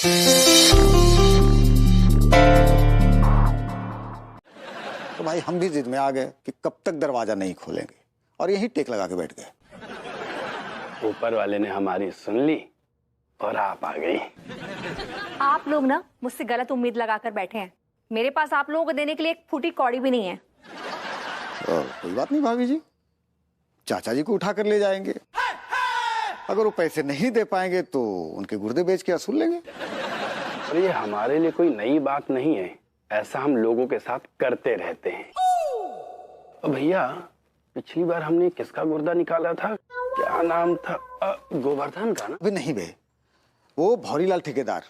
तो भाई हम भी जिद में आ गए कि कब तक दरवाजा नहीं खोलेंगे और यहीं टेक लगा के बैठ गए। ऊपर वाले ने हमारी सुन ली और आप आ गई। आप लोग ना मुझसे गलत उम्मीद लगाकर बैठे हैं। मेरे पास आप लोगों को देने के लिए एक फूटी कौड़ी भी नहीं है। कोई बात नहीं भाभी जी, चाचा जी को उठा कर ले जाएंगे। अगर वो पैसे नहीं दे पाएंगे तो उनके गुर्दे बेच के असूल लेंगे। और ये हमारे लिए कोई नई बात नहीं है, ऐसा हम लोगों के साथ करते रहते हैं। भैया पिछली बार हमने किसका गुर्दा निकाला था, क्या नाम था? गोवर्धन का ना? अबे नहीं बे, वो भौरीलाल ठेकेदार,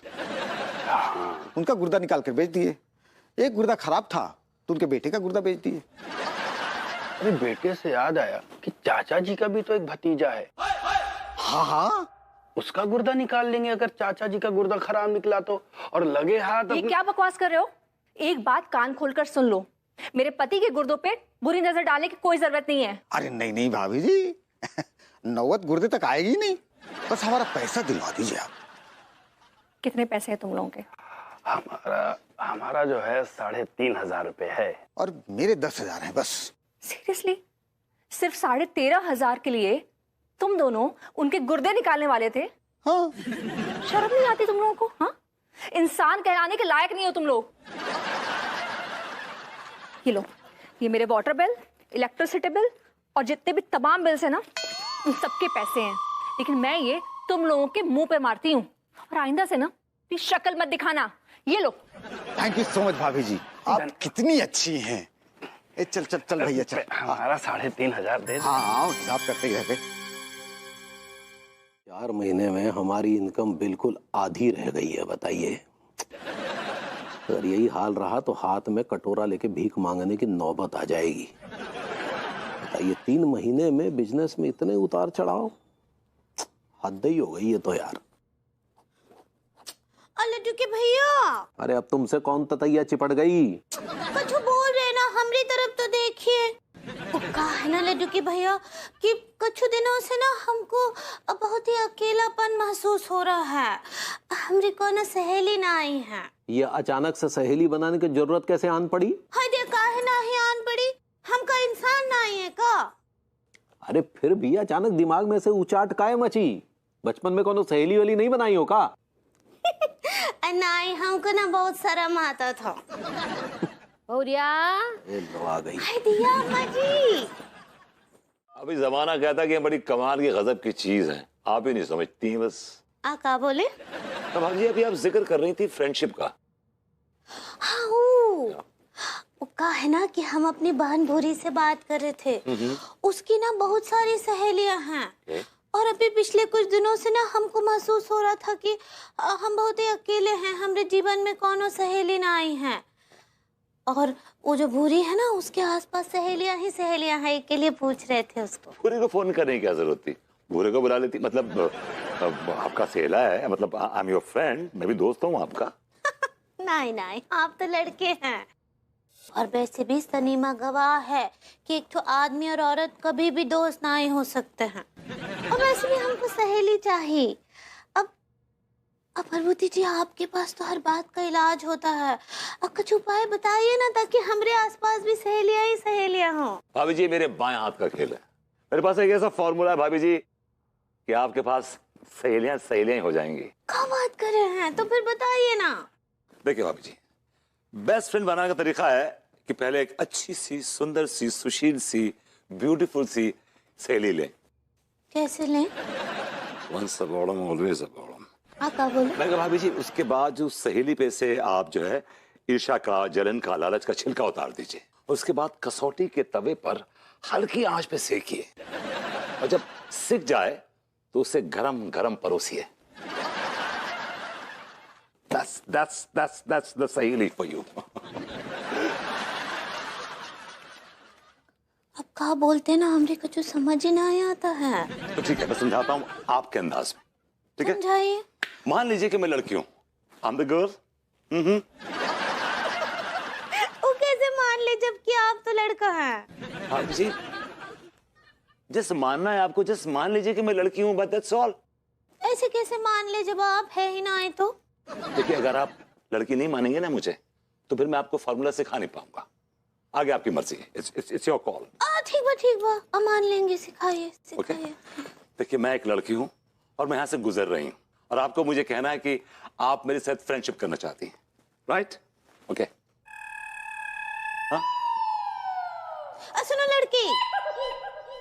उनका गुर्दा निकाल कर बेच दिए। एक गुर्दा खराब था तो उनके बेटे का गुर्दा बेच दिए। अरे बेटे से याद आया कि चाचा जी का भी तो एक भतीजा है। हाँ हाँ, उसका गुर्दा निकाल लेंगे अगर चाचा जी का गुर्दा खराब निकला तो। और लगे हाथ ये क्या बकवास कर रहे हो? एक बात कान खोलकर सुन लो, मेरे पति के गुर्दों पे बुरी नजर डालने की कोई जरूरत नहीं है। अरे नहीं नहीं भाभी जी, नौबत गुर्दे तक आएगी नहीं, बस हमारा पैसा दिलवा दीजिए आप। कितने पैसे हैं तुम लोगों के? हमारा जो है 3,500 रुपए है। और मेरे 10,000 हैं बस। सीरियसली? सिर्फ 13,500 के लिए तुम दोनों उनके गुर्दे निकालने वाले थे? हाँ। शर्म नहीं आती तुम लोगों को? हाँ, इंसान कहलाने के लायक नहीं हो तुम लोग। ये लो, ये मेरे वाटर बिल, इलेक्ट्रिसिटी बिल और जितने भी तमाम बिल्स है ना, उन सबके पैसे हैं। लेकिन मैं ये तुम लोगों के मुंह पे मारती हूँ और आइंदा से ना शक्ल मत दिखाना। ये लो। थैंक यू सो मच भाभी जी, आप कितनी अच्छी हैं। चल चल चल भैया चल। हमारा 3,500 दे। हाँ हिसाब करते ही रहते। 4 महीने में हमारी इनकम बिल्कुल आधी रह गई है। बताइए, अगर यही हाल रहा तो हाथ में कटोरा लेके भीख मांगने की नौबत आ जाएगी। बताइए, 3 महीने में बिजनेस में इतने उतार चढ़ाव, हद ही हो गई है तो यार। लड्डू के भैया, अरे अब तुमसे कौन ततैया चिपट गई? कुछ बोल रहे ना, हमारी तरफ तो देखिए। कहा है ना लड्डू के भैया कि कुछ दिनों से ना हमको बहुत ही अकेलापन महसूस हो रहा है। हमारी को ना सहेली ना आई है। ये अचानक से सहेली बनाने की जरूरत कैसे आन पड़ी? है काहे ना ही आन पड़ी, हमका इंसान ना आई है का? अरे फिर भी अचानक दिमाग में से उचाट काहे मची? बचपन में कोनो सहेली वाली नहीं बनाई हो का? नहीं, हमको ना बहुत शर्म आता था। औरिया आ गई। दिया अम्मा जी। अभी जमाना कहता कि ये बड़ी कमाल की गजब की चीज है, आप ही नहीं समझती बस। क्या बोले? तो भाभी अभी आप जिक्र कर रही थी फ्रेंडशिप का। हाँ, वो कहा है ना कि हम अपनी बहन भूरी से बात कर रहे थे। उसकी ना बहुत सारी सहेलियां हैं और अभी पिछले कुछ दिनों से ना हमको महसूस हो रहा था कि हम बहुत ही अकेले हैं, हमारे जीवन में कोनो सहेली ना आई हैं। और वो जो भूरी है ना, उसके आसपास सहेलियां ही सहेलियां हैं, के लिए पूछ रहे थे उसको। भूरे को फोन करने की क्या जरूरत थी? भूरे को बुला लेती। मतलब आपका सहेला है, मतलब आई एम योर फ्रेंड, मैं भी दोस्त हूँ आपका। नहीं नहीं, आप तो लड़के हैं। और वैसे भी सनीमा गवाह है कि एक तो आदमी और औरत कभी भी दोस्त ना ही हो सकते हैं। और वैसे भी हमको सहेली चाहिए। अब प्रभुति जी, आपके पास तो हर बात का इलाज होता है। अब कुछ उपाय बताइए ना, ताकि हमारे आसपास भी सहेलियां ही सहेलियां हो। भाभी जी, मेरे बाएं हाथ का खेल है। मेरे पास एक ऐसा फॉर्मूला है भाभी जी कि आपके पास सहेलियां सहेलियां ही हो जाएंगी। क्या बात कर रहे हैं? तो फिर बताइए ना। देखिए भाभी जी, बेस्ट फ्रेंड बनाने का तरीका है कि पहले एक अच्छी सी, सुंदर सी, सुशील सी, ब्यूटीफुल सी सहेली लें। कैसे लें? Once a bottom, always a bottom। क्या बोले? मैं भाभी जी, उसके बाद जो सहेली पे से आप जो है ईर्ष्या का, जलन का, लालच का छिलका उतार दीजिए। उसके बाद कसौटी के तवे पर हल्की आंच पे सेकिए और जब सिक जाए तो उसे गरम गरम परोसिए। That's the सहेली for you। अब क्या बोलते ना, हमरे को जो समझ ही नहीं आता है। तो ठीक है, मैं समझाता हूँ आपके अंदाज में, ठीक है? समझाइए। मान लीजिए कि मैं लड़की हूँ, I'm the girl। वो कैसे मान ले जबकि आप तो लड़का हैं? हाँ जी, जस्ट मानना है आपको, जस्ट मान लीजिए कि मैं लड़की हूँ, but that's all। ऐसे कैसे मान ले जब आप है ही ना? आए तो देखिए, अगर आप लड़की नहीं मानेंगे ना मुझे, तो फिर मैं आपको फॉर्मूला सिखा नहीं पाऊंगा। आगे आपकी मर्जी है, इट्स योर कॉल। ठीक बा हम मान लेंगे, सिखाइए ओके। सिखाइए। देखिए, मैं एक लड़की हूं और मैं यहां से गुजर रही हूं, और आपको मुझे कहना है कि आप मेरे साथ फ्रेंडशिप करना चाहती हैं, राइट? ओके। हाँ, सुनो लड़की,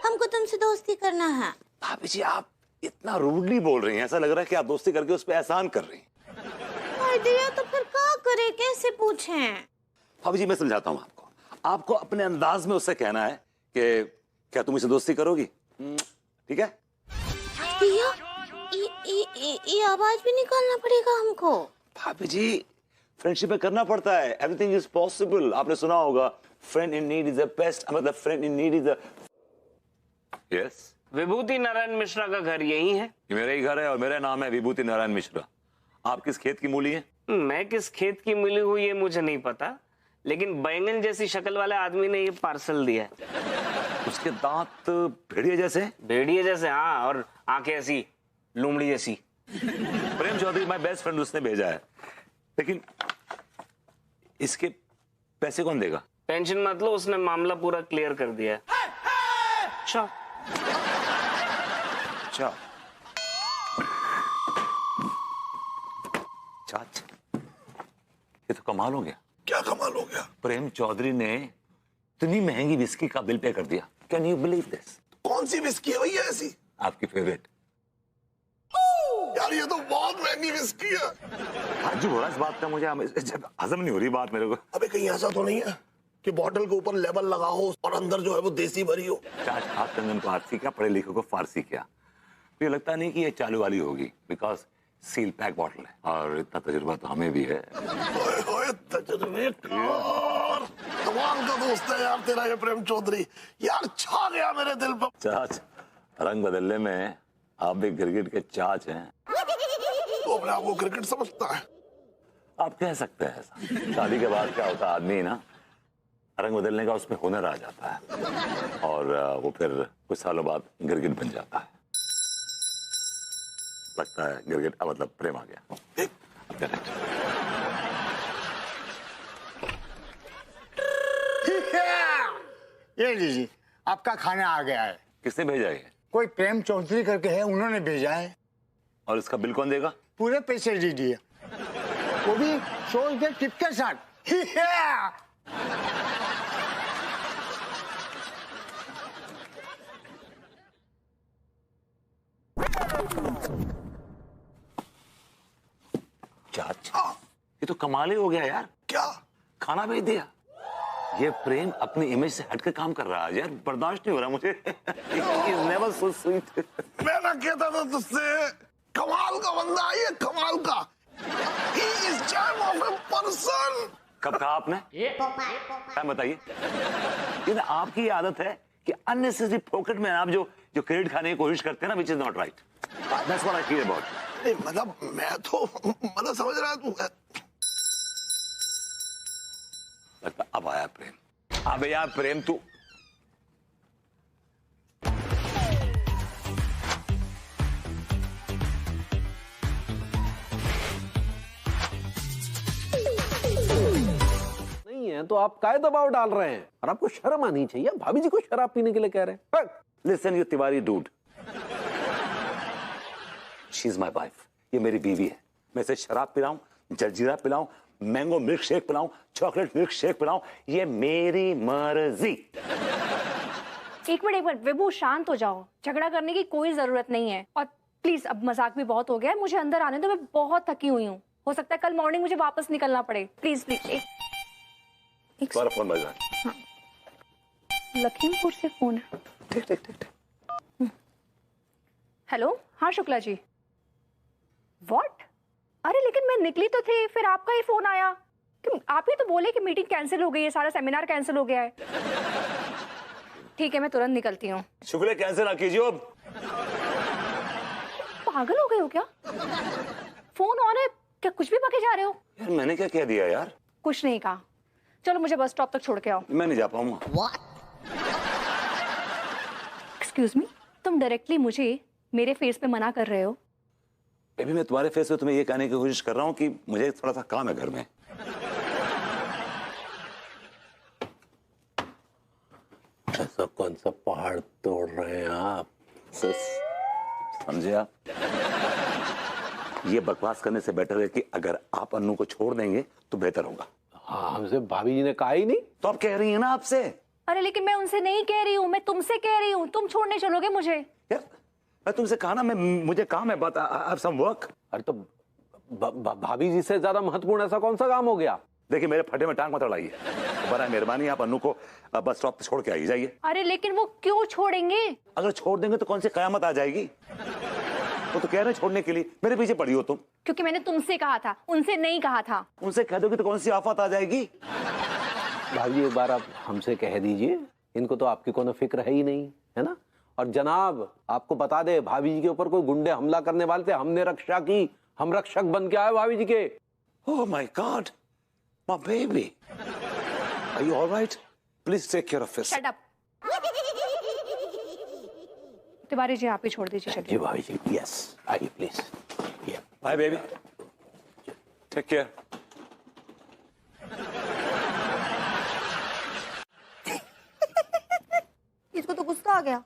हमको तुमसे दोस्ती करना है। भाभी जी आप इतना रूडली बोल रही हैं, ऐसा लग रहा है कि आप दोस्ती करके उस पर एहसान कर रही हैं। दिया तो फिर क्या करे, कैसे पूछें? भाभी जी मैं समझाता हूं आपको। आपको अपने अंदाज में उससे कहना है कि क्या तुम इसे दोस्ती करोगी? ठीक है? दिया, ये आवाज भी निकालना पड़ेगा हमको। भाभी जी फ्रेंडशिप में करना पड़ता है, एवरीथिंग इज पॉसिबल। आपने सुना होगा, friend in need is the best, मतलब friend in need is the. Yes, Vibhuti Narayan Mishra का घर यही है? ये मेरा ही घर है और मेरा नाम है विभूति नारायण मिश्रा। आप किस खेत की मूली हैं? मैं किस खेत की मिली हुई ये मुझे नहीं पता, लेकिन बैंगन जैसी शक्ल वाले आदमी ने ये पार्सल दिया है। उसके दांत भेड़िए जैसे? भेड़िए जैसे, हाँ, और आंखें ऐसी लोमड़ी जैसी। प्रेम चौधरी माय बेस्ट फ्रेंड, उसने भेजा है। लेकिन इसके पैसे कौन देगा? टेंशन मत लो, उसने मामला पूरा क्लियर कर दिया है। अच्छा चाच, ये तो कमाल हो गया। क्या कमाल हो गया? प्रेम चौधरी ने इतनी महंगी विस्की का बिल पे कर दिया। Can you believe this? कौन सी विस्की है भैया ऐसी? आपकी फेवरेट। यार ये तो बहुत महंगी विस्की है। ताज्जुब हो रहा है इस बात का, मुझे हजम नहीं हो रही बात मेरे को। अबे कहीं ऐसा तो नहीं है कि बॉटल के ऊपर लेबल लगा हो और अंदर जो है वो देसी भरी हो? चाच, आप कंगन पारसी क्या, पढ़े लिखे को फारसी क्या? मुझे लगता नहीं कि ये चालू वाली होगी, बिकॉज सील पैक बॉटल है और इतना तजुर्बा तो हमें भी है। ओए तजुर्बेकार, कमाल का दोस्त है यार तेरा ये प्रेम चौधरी। यार छा गया मेरे दिल पर। चाच, रंग बदलने में आप भी गिरगिट के चाच हैं। तो अपने आप को क्रिकेट समझता है? आप कह सकते हैं ऐसा। शादी के बाद क्या होता है, आदमी ना रंग बदलने का उसमें हुनर आ जाता है और वो फिर कुछ सालों बाद गिरगिट बन जाता है। लगता है गिरगिट, मतलब प्रेम आ गया। ये लीजिए, आपका खाना आ गया है। किसने भेजा ये? कोई प्रेम चौधरी करके है, उन्होंने भेजा है। और इसका बिल कौन देगा? पूरे पैसे दीजिए, वो भी 100 रुपये टिप के साथ। चाच, ये तो कमाल ही हो गया यार। क्या? खाना भेज दिया। ये प्रेम अपनी इमेज से हटकर काम कर रहा है यार, बर्दाश्त नहीं हो रहा मुझे। Never so sweet. मैं ना कहता था तुझसे, कमाल का बंदा है ये, कमाल का। He is charm of a person। कब कहा आपने? क्या बताइए? ये ना आपकी आदत है कि अननेसेसरी पॉकेट में आप जो क्रेडिट खाने की कोशिश करते हैं ना, which is not right. That's what I feel about. नहीं मतलब मैं तो मतलब समझ रहा है तू। लगता अब आया प्रेम। अबे यार प्रेम, तू नहीं है तो आप काय दबाव डाल रहे हैं? और आपको शर्म आनी चाहिए, भाभी जी को शराब पीने के लिए कह रहे हैं। Listen you Tiwari dude, she is my wife. ये मेरी बीवी है। मैं इसे शराब पिलाऊं, जलजीरा पिलाऊं, मैंगो मिल्क शेक पिलाऊं, चॉकलेट मिल्क शेक पिलाऊं, ये मेरी मर्जी। एक मिनट विभू, शांत हो जाओ। झगड़ा करने की कोई जरूरत नहीं है। और प्लीज अब मजाक भी बहुत हो गया है, मुझे अंदर आने दो, मैं बहुत थकी हुई हूँ। हो सकता है कल मॉर्निंग मुझे वापस निकलना पड़े। प्लीज प्लीज एक तुम्हारा फोन बज रहा है। लखीमपुर से फोन है। ठीक ठीक ठीक ठीक। हेलो, हाँ शुक्ला जी। व्हाट? अरे लेकिन मैं निकली तो थी, फिर आपका ही फोन आया। कि आप ही तो बोले कि मीटिंग कैंसिल हो गई है, सारा सेमिनार कैंसिल हो गया है। ठीक है, मैं तुरंत निकलती हूँ। शुक्रिया, कैंसिल ना कीजिए। अब पागल हो गए हो क्या? फोन ऑन है क्या? कुछ भी पके जा रहे हो? यार मैंने क्या कह दिया यार? कुछ नहीं कहा। चलो मुझे बस स्टॉप तक छोड़ के आओ। मैं नहीं जा पाऊंगा। एक्सक्यूज मी, तुम डायरेक्टली मुझे मेरे फेस पे मना कर रहे हो? बेबी मैं तुम्हारे फेस पे तुम्हें ये कहने की कोशिश कर रहा हूँ कि मुझे थोड़ा सा काम है घर में। ऐसा कौन सा पहाड़ तोड़ रहे हैं आप? समझे आप? ये बकवास करने से बेटर है कि अगर आप अन्नू को छोड़ देंगे तो बेहतर होगा। हाँ, हमसे भाभी जी ने कहा ही नहीं। तो आप कह रही हैं ना आपसे। अरे लेकिन मैं उनसे नहीं कह रही हूँ, मैं तुमसे कह रही हूँ। तुम छोड़ने चलोगे मुझे? यार मैं तुमसे कहा ना, मुझे काम है, बात आई हैव सम वर्क। अरे तो भाभी जी से ज्यादा महत्वपूर्ण ऐसा कौन सा काम हो गया? देखिए मेरे फटे में टांग मत अड़ाइए। बड़ा मेहरबानी आप अन्नू को बस स्टॉप पे छोड़ के आई जाइए। अरे लेकिन वो क्यों छोड़ेंगे? अगर छोड़ देंगे तो कौन सी कयामत आ जाएगी? वो तो कह रहे हैं छोड़ने के लिए, मेरे पीछे पड़ी हो तुम। क्योंकि मैंने तुमसे कहा था, उनसे नहीं कहा था। उनसे कह दोगे तो कौन सी आफत आ जाएगी? भाभी जी एक बार आप हमसे कह दीजिए, इनको तो आपकी कोनो फिक्र है ही नहीं, है ना? और जनाब आपको बता दे, भाभी जी के ऊपर कोई गुंडे हमला करने वाले थे, हमने रक्षा की, हम रक्षक बन के आए भाभी जी के। Oh my God, my baby. Are you all right? Please take care of this. Shut up. Tiwari ji आप ही छोड़ दीजिए। जी भाभी जी, यस आइए please. Bye baby. Take care. इसको तो गुस्सा आ गया।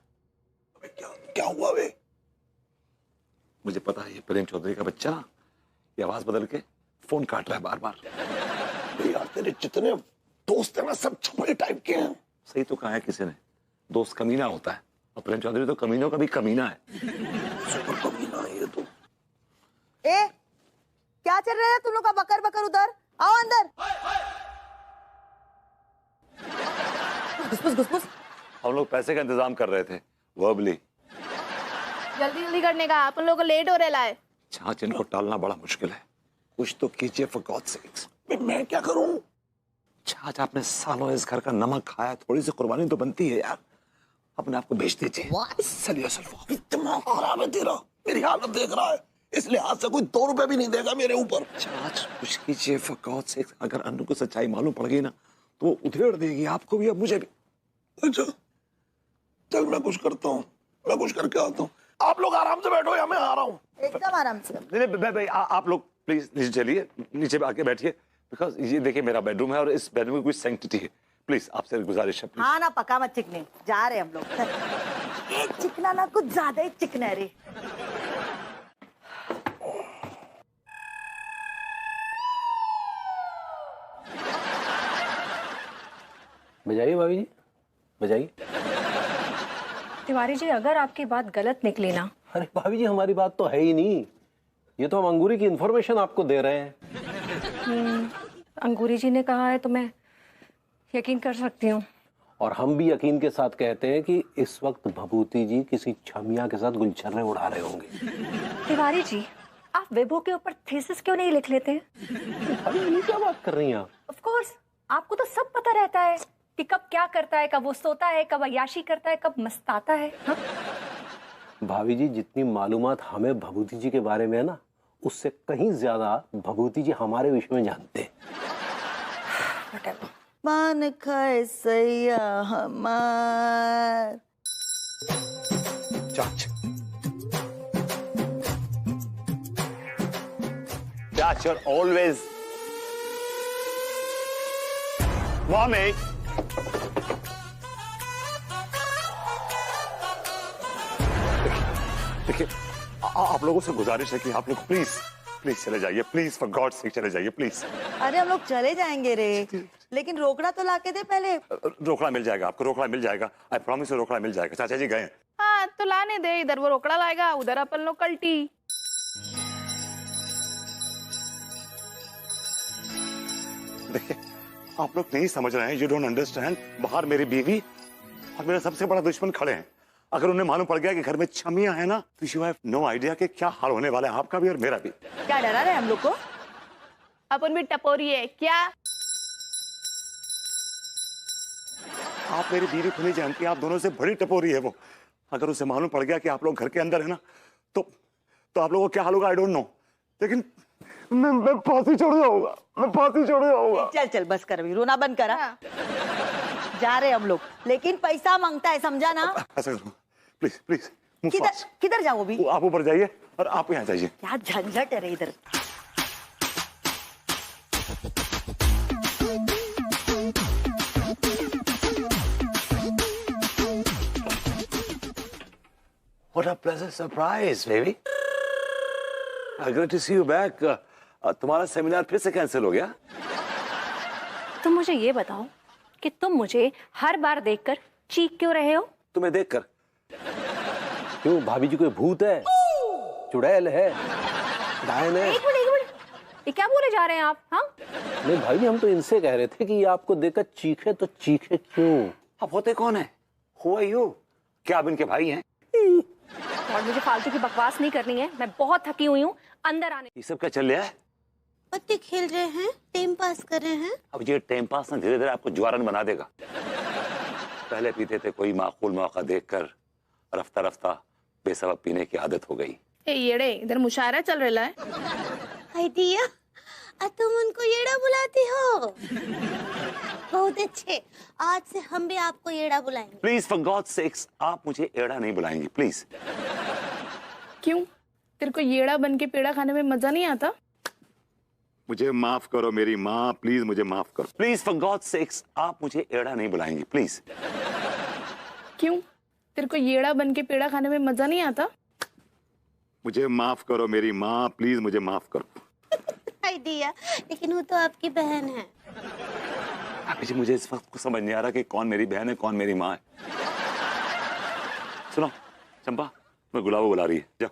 क्या हुआ बे? मुझे पता है ये प्रेम चौधरी का बच्चा ये आवाज बदल के फोन काट रहा है बार बार। यार तेरे जितने दोस्त हैं ना सब छपड़े टाइप के हैं। सही तो कहा है किसी ने, दोस्त कमीना होता है और प्रेम चौधरी तो कमीनों का भी कमीना है। सुपर कमीना है ये तो। ए क्या चल रहा है तुम लोग का बकर बकर उधर? आओ अंदर। घुसपुस घुसपुस। हम लोग पैसे का इंतजाम कर रहे थे वर्बली। जल्दी जल्दी करने का, अपन लोग को लेट हो रहा है। छाछ इनको टालना बड़ा मुश्किल है, कुछ तो कीजिए फॉर गॉड सेक्स। मैं क्या करूं? छाछ आपने सालों इस घर का नमक खाया, थोड़ी सी कुर्बानी तो बनती है यार। अपने आप को बेच दीजिए। दिमाग खराब है तेरा, मेरी हालत देख रहा है, इस लिहाज से कोई 2 रुपए भी नहीं देगा मेरे ऊपर। छाछ कुछ कीजिए फॉर गॉड सेक्स। अगर अन्नू को सच्चाई मालूम पड़ गई ना तो वो उधेड़ देगी आपको भी और मुझे भी। अच्छा चल मैं कुछ करता हूँ, मैं कुछ करके आता हूँ। आप लोग आराम से बैठो या मैं आ रहा हूँ। एकदम आराम से। नहीं भाई आप लोग प्लीज नीचे चलिए, नीचे आके बैठिए, बिकॉज ये देखिए मेरा बेडरूम है और इस बेडरूम में कुछ सैंक्टिटी है। प्लीज आपसे गुजारिश है। हाँ ना पका मत चिकने, जा रहे हम लोग। एक चिकना ना कुछ ज्यादा ही चिकना है रे। बजाइए भाभी जी, बजाइए। तिवारी जी अगर आपकी बात गलत निकली ना। अरे भाभी जी हमारी बात तो है ही नहीं, ये तो हम अंगूरी की इंफॉर्मेशन आपको दे रहे हैं। अंगूरी जी ने कहा है तो मैं यकीन कर सकती हूँ। और हम भी यकीन के साथ कहते हैं कि इस वक्त भभूति जी किसी छमिया के साथ गुलछर्रे उड़ा रहे होंगे। तिवारी जी आप विभू के ऊपर थीसिस क्यों नहीं लिख लेते? अभी ये क्या बात कर रही हैं आप? ऑफ कोर्स आपको तो सब पता रहता है कि कब क्या करता है, कब वो सोता है, कब अय्याशी करता है, कब मस्ताता है। हाँ? भाभी जी जितनी मालूमात हमें भभूति जी के बारे में है ना, उससे कहीं ज्यादा भभूति जी हमारे विषय में जानते हैं। मान खाए सैया हमार। चाच you're always mommy। देखिए आप लोगों से गुजारिश है कि आप लोग प्लीज प्लीज चले जाइए, प्लीज फॉर गॉड सेक चले जाइए प्लीज। अरे हम लोग चले जाएंगे रे, लेकिन रोकड़ा तो लाके दे पहले। रोकड़ा मिल जाएगा आपको, रोकड़ा मिल जाएगा, आई प्रॉमिस यू रोकड़ा मिल जाएगा। चाचा जी गए। हाँ तो लाने दे, इधर वो रोकड़ा लाएगा, उधर अपन लोग कल्टी। देखिए आप लोग नहीं समझ रहे हैं, यू डोंट अंडरस्टैंड। बाहर मेरी बीवी और मेरा सबसे बड़ा दुश्मन खड़े हैं। अगर उन्हें मालूम पड़ गया कि घर में छमिया है ना तो यू हैव नो आइडिया कि क्या हाल होने वाला है आपका भी और मेरा भी। क्या डरा रहे हम लोग को? अपन भी टपोरी है क्या? आप मेरी बीवी को नहीं जानती, आप दोनों से बड़ी टपोरी है वो। अगर उसे मालूम पड़ गया कि आप लोग घर के अंदर है ना तो आप लोगों को क्या हाल होगा आई डोंट नो, लेकिन मैं फांसी चढ़ जाऊंगा, मैं फांसी चढ़ जाऊंगा। चल चल बस कर, रोना बंद करा। जा रहे हम लोग, लेकिन पैसा मांगता है समझा ना। ऐसा करो प्लीज प्लीज Move fast. किधर जाओ अभी? आप ऊपर जाइए और आप यहाँ जाइए। क्या झंझट है रे इधर। What a pleasant surprise, baby. Great to see you back. तुम्हारा सेमिनार फिर से कैंसिल हो गया? तुम मुझे ये बताओ कि तुम मुझे हर बार देखकर चीख क्यों रहे हो? तुम्हें देखकर? क्यों भाभी जी कोई भूत है, चुड़ैल है, डायन है? एक मिनट, ये क्या बोले जा रहे हैं आप? हाँ, नहीं भाई हम तो इनसे कह रहे थे कि ये आपको देखकर चीखे तो चीखे क्यों? आप होते कौन है? Who are you? क्या आप इनके भाई हैं? और मुझे फालतू की बकवास नहीं करनी है। मैं बहुत थकी हुई हूँ, अंदर आने। ये सब क्या चल रहा है? पत्ते खेल रहे हैं, टाइम पास कर रहे हैं। अब ये टाइम पास ना धीरे धीरे आपको जुआरन बना देगा। पहले पीते थे कोई माकूल मौका देखकर, रफ्ता रफ्ता बेसबब पीने की आदत हो गई। ए येड़े, इधर मुशायरा चल रहा है। आइडिया, तुम उनको येड़ा बुलाती हो? बहुत अच्छे, आज से हम भी आपको येड़ा बुलाएंगे। प्लीज फॉर गॉड सेक्स, आप मुझे एड़ा नहीं बुलाएंगी प्लीज। क्यों? तेरे को येड़ा बन के पेड़ा खाने में मजा नहीं आता? मुझे माफ करो मेरी माँ, प्लीज मुझे माफ करो। प्लीज फॉर गॉड सेक्स, आप मुझे एड़ा नहीं बुलाएंगी प्लीज। क्यों? तेरे को येड़ा बन के पेड़ा खाने में मजा नहीं आता? मुझे माफ करो मेरी माँ, प्लीज मुझे माफ करो। आइडिया, लेकिन वो तो आपकी बहन है। अभी मुझे इस वक्त को समझ नहीं आ रहा कि कौन मेरी बहन है कौन मेरी माँ है। सुनो चंपा, मैं गुलाबो बुला रही है, जाओ।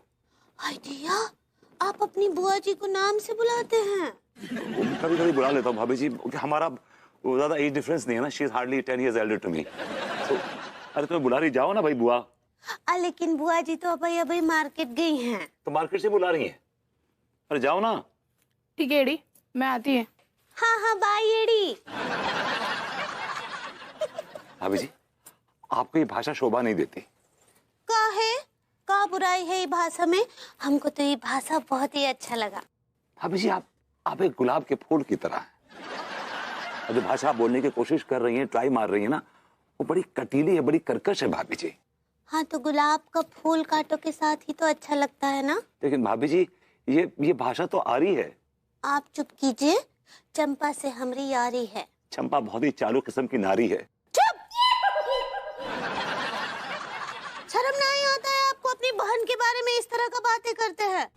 आइडिया, आप अपनी बुआ जी को नाम से बुलाते हैं? कभी कभी बुला लेता हूँ भाभी जी, हमारा ज्यादा एज डिफरेंस नहीं है ना। She is hardly 10 years elder to me. So, अरे तुम्हें बुला रही, जाओ ना भाई बुआ। लेकिन बुआ जी तो अभी मार्केट गई हैं। तो मार्केट से बुला रही है? अरे जाओ ना। ठीक है एडी, मैं आती है। हाँ बाय एडी। भाभी जी, आपको ये भाषा शोभा नहीं देती। का बुराई है ये भाषा में? हमको तो ये भाषा बहुत ही अच्छा लगा। भाभी जी, आप एक गुलाब के फूल की तरह है। और जो भाषा आप बोलने की कोशिश कर रही हैं, ट्राई मार रही हैं ना, वो बड़ी कटीली है, बड़ी कर्कश है भाभी जी। हाँ, तो गुलाब का फूल कांटों के साथ ही तो अच्छा लगता है ना। लेकिन भाभी जी, ये भाषा तो आरी है। आप चुप कीजिए, चंपा से हमारी यारी है। चंपा बहुत ही चालू किस्म की नारी है। चुप! शर्म नहीं आता है आपको? अपनी बहन के बारे में इस तरह का बातें करते हैं।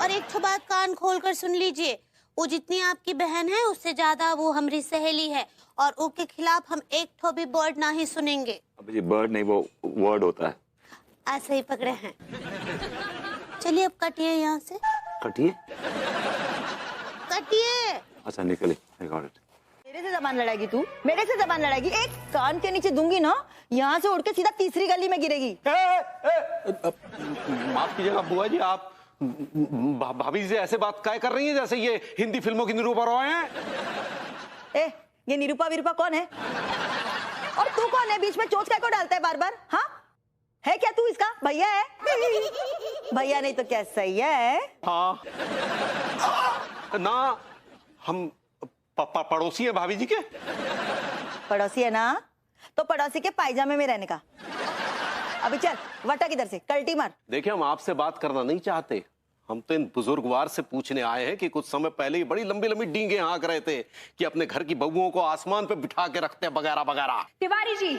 और एक बात कान खोलकर सुन लीजिए, वो जितनी आपकी बहन है उससे ज्यादा वो हमारी सहेली है, और उसके खिलाफ हम एक ठो भी वर्ड ना ही सुनेंगे। अब जी वर्ड नहीं, वो वर्ड होता है। ऐसे ही पकड़े हैं। चलिए अब कटिए यहाँ से। कटिए? कटिए। अच्छा निकले, I got it। मेरे से जबान लड़ाएगी तू? मेरे से जबान लड़ाएगी? एक कान के नीचे दूंगी ना, यहाँ से उड़ के सीधा तीसरी गली में गिरेगी। माफ कीजिएगा बुआ जी, आप भाभी से ऐसे बात काय कर रही हैं जैसे ये हिंदी फिल्मों की निरूपा रॉय हैं? ये निरूपा विरूपा कौन है? और तू कौन है? बीच में चोच काय को डालता है बार बार? हाँ, है क्या तू इसका भैया है? भैया नहीं तो क्या सैया है? हाँ ना, हम पड़ोसी हैं भाभी जी के। पड़ोसी है ना, तो पड़ोसी के पायजामे में रहने का। अभी चल वटा किधर से, कल्टी मार। देखिए, हम आपसे बात करना नहीं चाहते, हम तो इन बुजुर्गवार से पूछने आए हैं कि कुछ समय पहले ही बड़ी लंबी लंबी डींगे हाँक रहे थे कि अपने घर की बहुओं को आसमान पे बिठा के रखते हैं वगैरह वगैरह। तिवारी जी,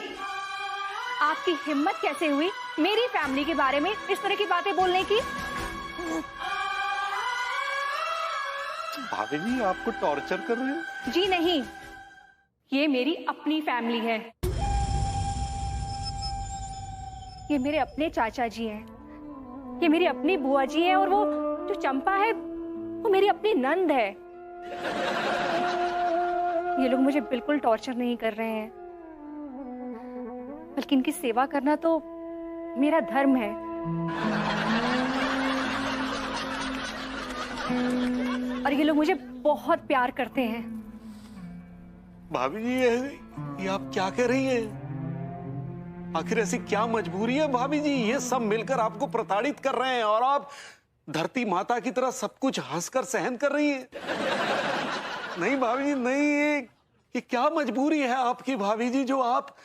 आपकी हिम्मत कैसे हुई मेरी फैमिली के बारे में इस तरह की बातें बोलने की? भाभी जी आपको टॉर्चर कर रहे हैं? जी नहीं, ये मेरी अपनी फैमिली है। ये मेरे अपने चाचा जी हैं, ये मेरी अपनी बुआ जी हैं, और वो जो चंपा है वो मेरी अपनी नंद है। ये लोग मुझे बिल्कुल टॉर्चर नहीं कर रहे हैं, बल्कि इनकी सेवा करना तो मेरा धर्म है। और ये लोग मुझे बहुत प्यार करते हैं। भाभी जी ये आप क्या कह रही हैं? आखिर ऐसी क्या मजबूरी है भाभी जी? ये सब मिलकर आपको प्रताड़ित कर रहे हैं और आप धरती माता की तरह सब कुछ हंसकर सहन कर रही हैं। नहीं भाभी जी नहीं, कि क्या मजबूरी है आपकी भाभी जी जो आप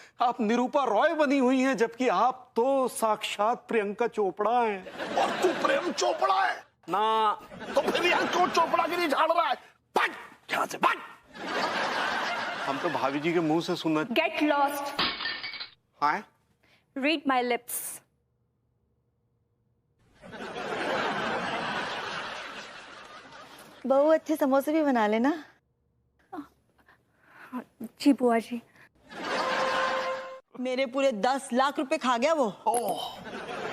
निरूपा रॉय बनी हुई हैं, जबकि आप तो साक्षात प्रियंका चोपड़ा हैं। और तू प्रेम चोपड़ा है ना तो फिर यार क्यों चोपड़ा गिरी झाड़ रहा है? भाग यहाँ से भाग। हम तो भाभी जी के मुंह से सुनना। Get lost. हाँ रीड माई लिप्स। बहू अच्छे समोसे भी बना लेना। जी बुआ जी। मेरे पूरे 10 लाख रुपए खा गया वो।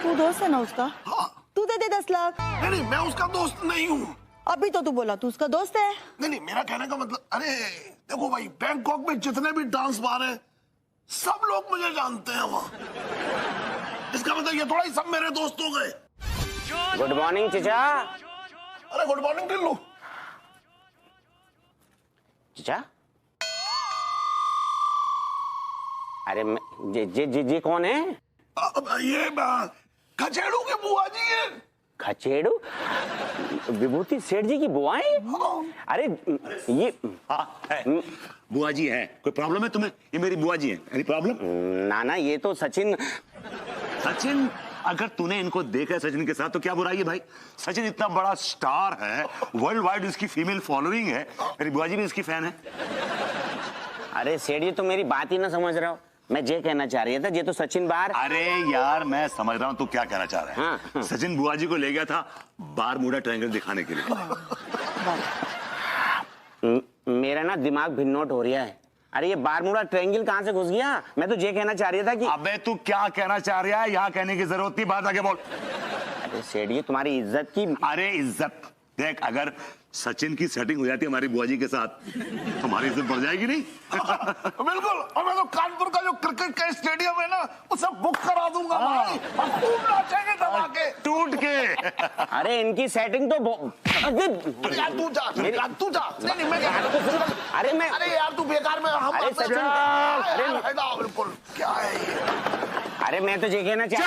तू दोस्त है ना उसका? हाँ। तू दे दे 10 लाख। नहीं मैं उसका दोस्त नहीं हूँ। अभी तो तू बोला तू उसका दोस्त है। नहीं मेरा कहने का मतलब, अरे देखो भाई, बैंकॉक में जितने भी डांस बार हैं सब लोग मुझे जानते हैं वहाँ। इसका मतलब ये थोड़ा ही सब मेरे दोस्त हो गए। गुड मॉर्निंग चचा। अरे गुड मॉर्निंग टिल्लू। चचा अरे जी कौन है? ये खचेड़ू के बुआ जी है। खचेड़ू? विभूति सेठ जी की बुआएं? अरे ये बुआ जी है। कोई प्रॉब्लम है तुम्हें? ये मेरी बुआ जी है। Any problem? ना ये तो सचिन। सचिन? अगर तूने इनको देखा है सचिन के साथ तो क्या बुराई है भाई? सचिन इतना बड़ा स्टार है, वर्ल्ड वाइड इसकी फीमेल फॉलोइंग है। मेरी बुआ जी भी इसकी फैन है। अरे सेठ जी तो मेरी बात ही ना समझ रहा हो। मैं ये कहना चाह रही था, ये तो सचिन बाहर। अरे यार मैं समझ रहा हूँ तू क्या कहना चाह रहा है। हाँ। सचिन बुआ जी को ले गया था बारमूडा ट्रायंगल दिखाने के लिए। मेरा ना दिमाग भिन्नोट हो रहा है। अरे ये बारमूडा ट्रायंगल कहाँ से घुस गया? मैं तो ये कहना चाह रही था कि अबे तू क्या कहना चाह रहा है? यहाँ कहने की जरूरत नहीं, बात आगे बोल। अरे सेठ जी तुम्हारी इज्जत की। अरे इज्जत देख, अगर सचिन की सेटिंग हो जाती है हमारी बुआ जी के साथ तो हमारी इज्जत बढ़ जाएगी नहीं? बिल्कुल। और मैं तो कानपुर का जो क्रिकेट का स्टेडियम है ना उसे बुक करा दूंगा भाई। और खूब नाचेंगे दबा के टूट के। अरे इनकी सेटिंग तो यार तू जा। नहीं मैं अरे यार तू बेकार में अरे सचिन अरे बिल्कुल क्या है ये? अरे मैं तो ये कहना चाह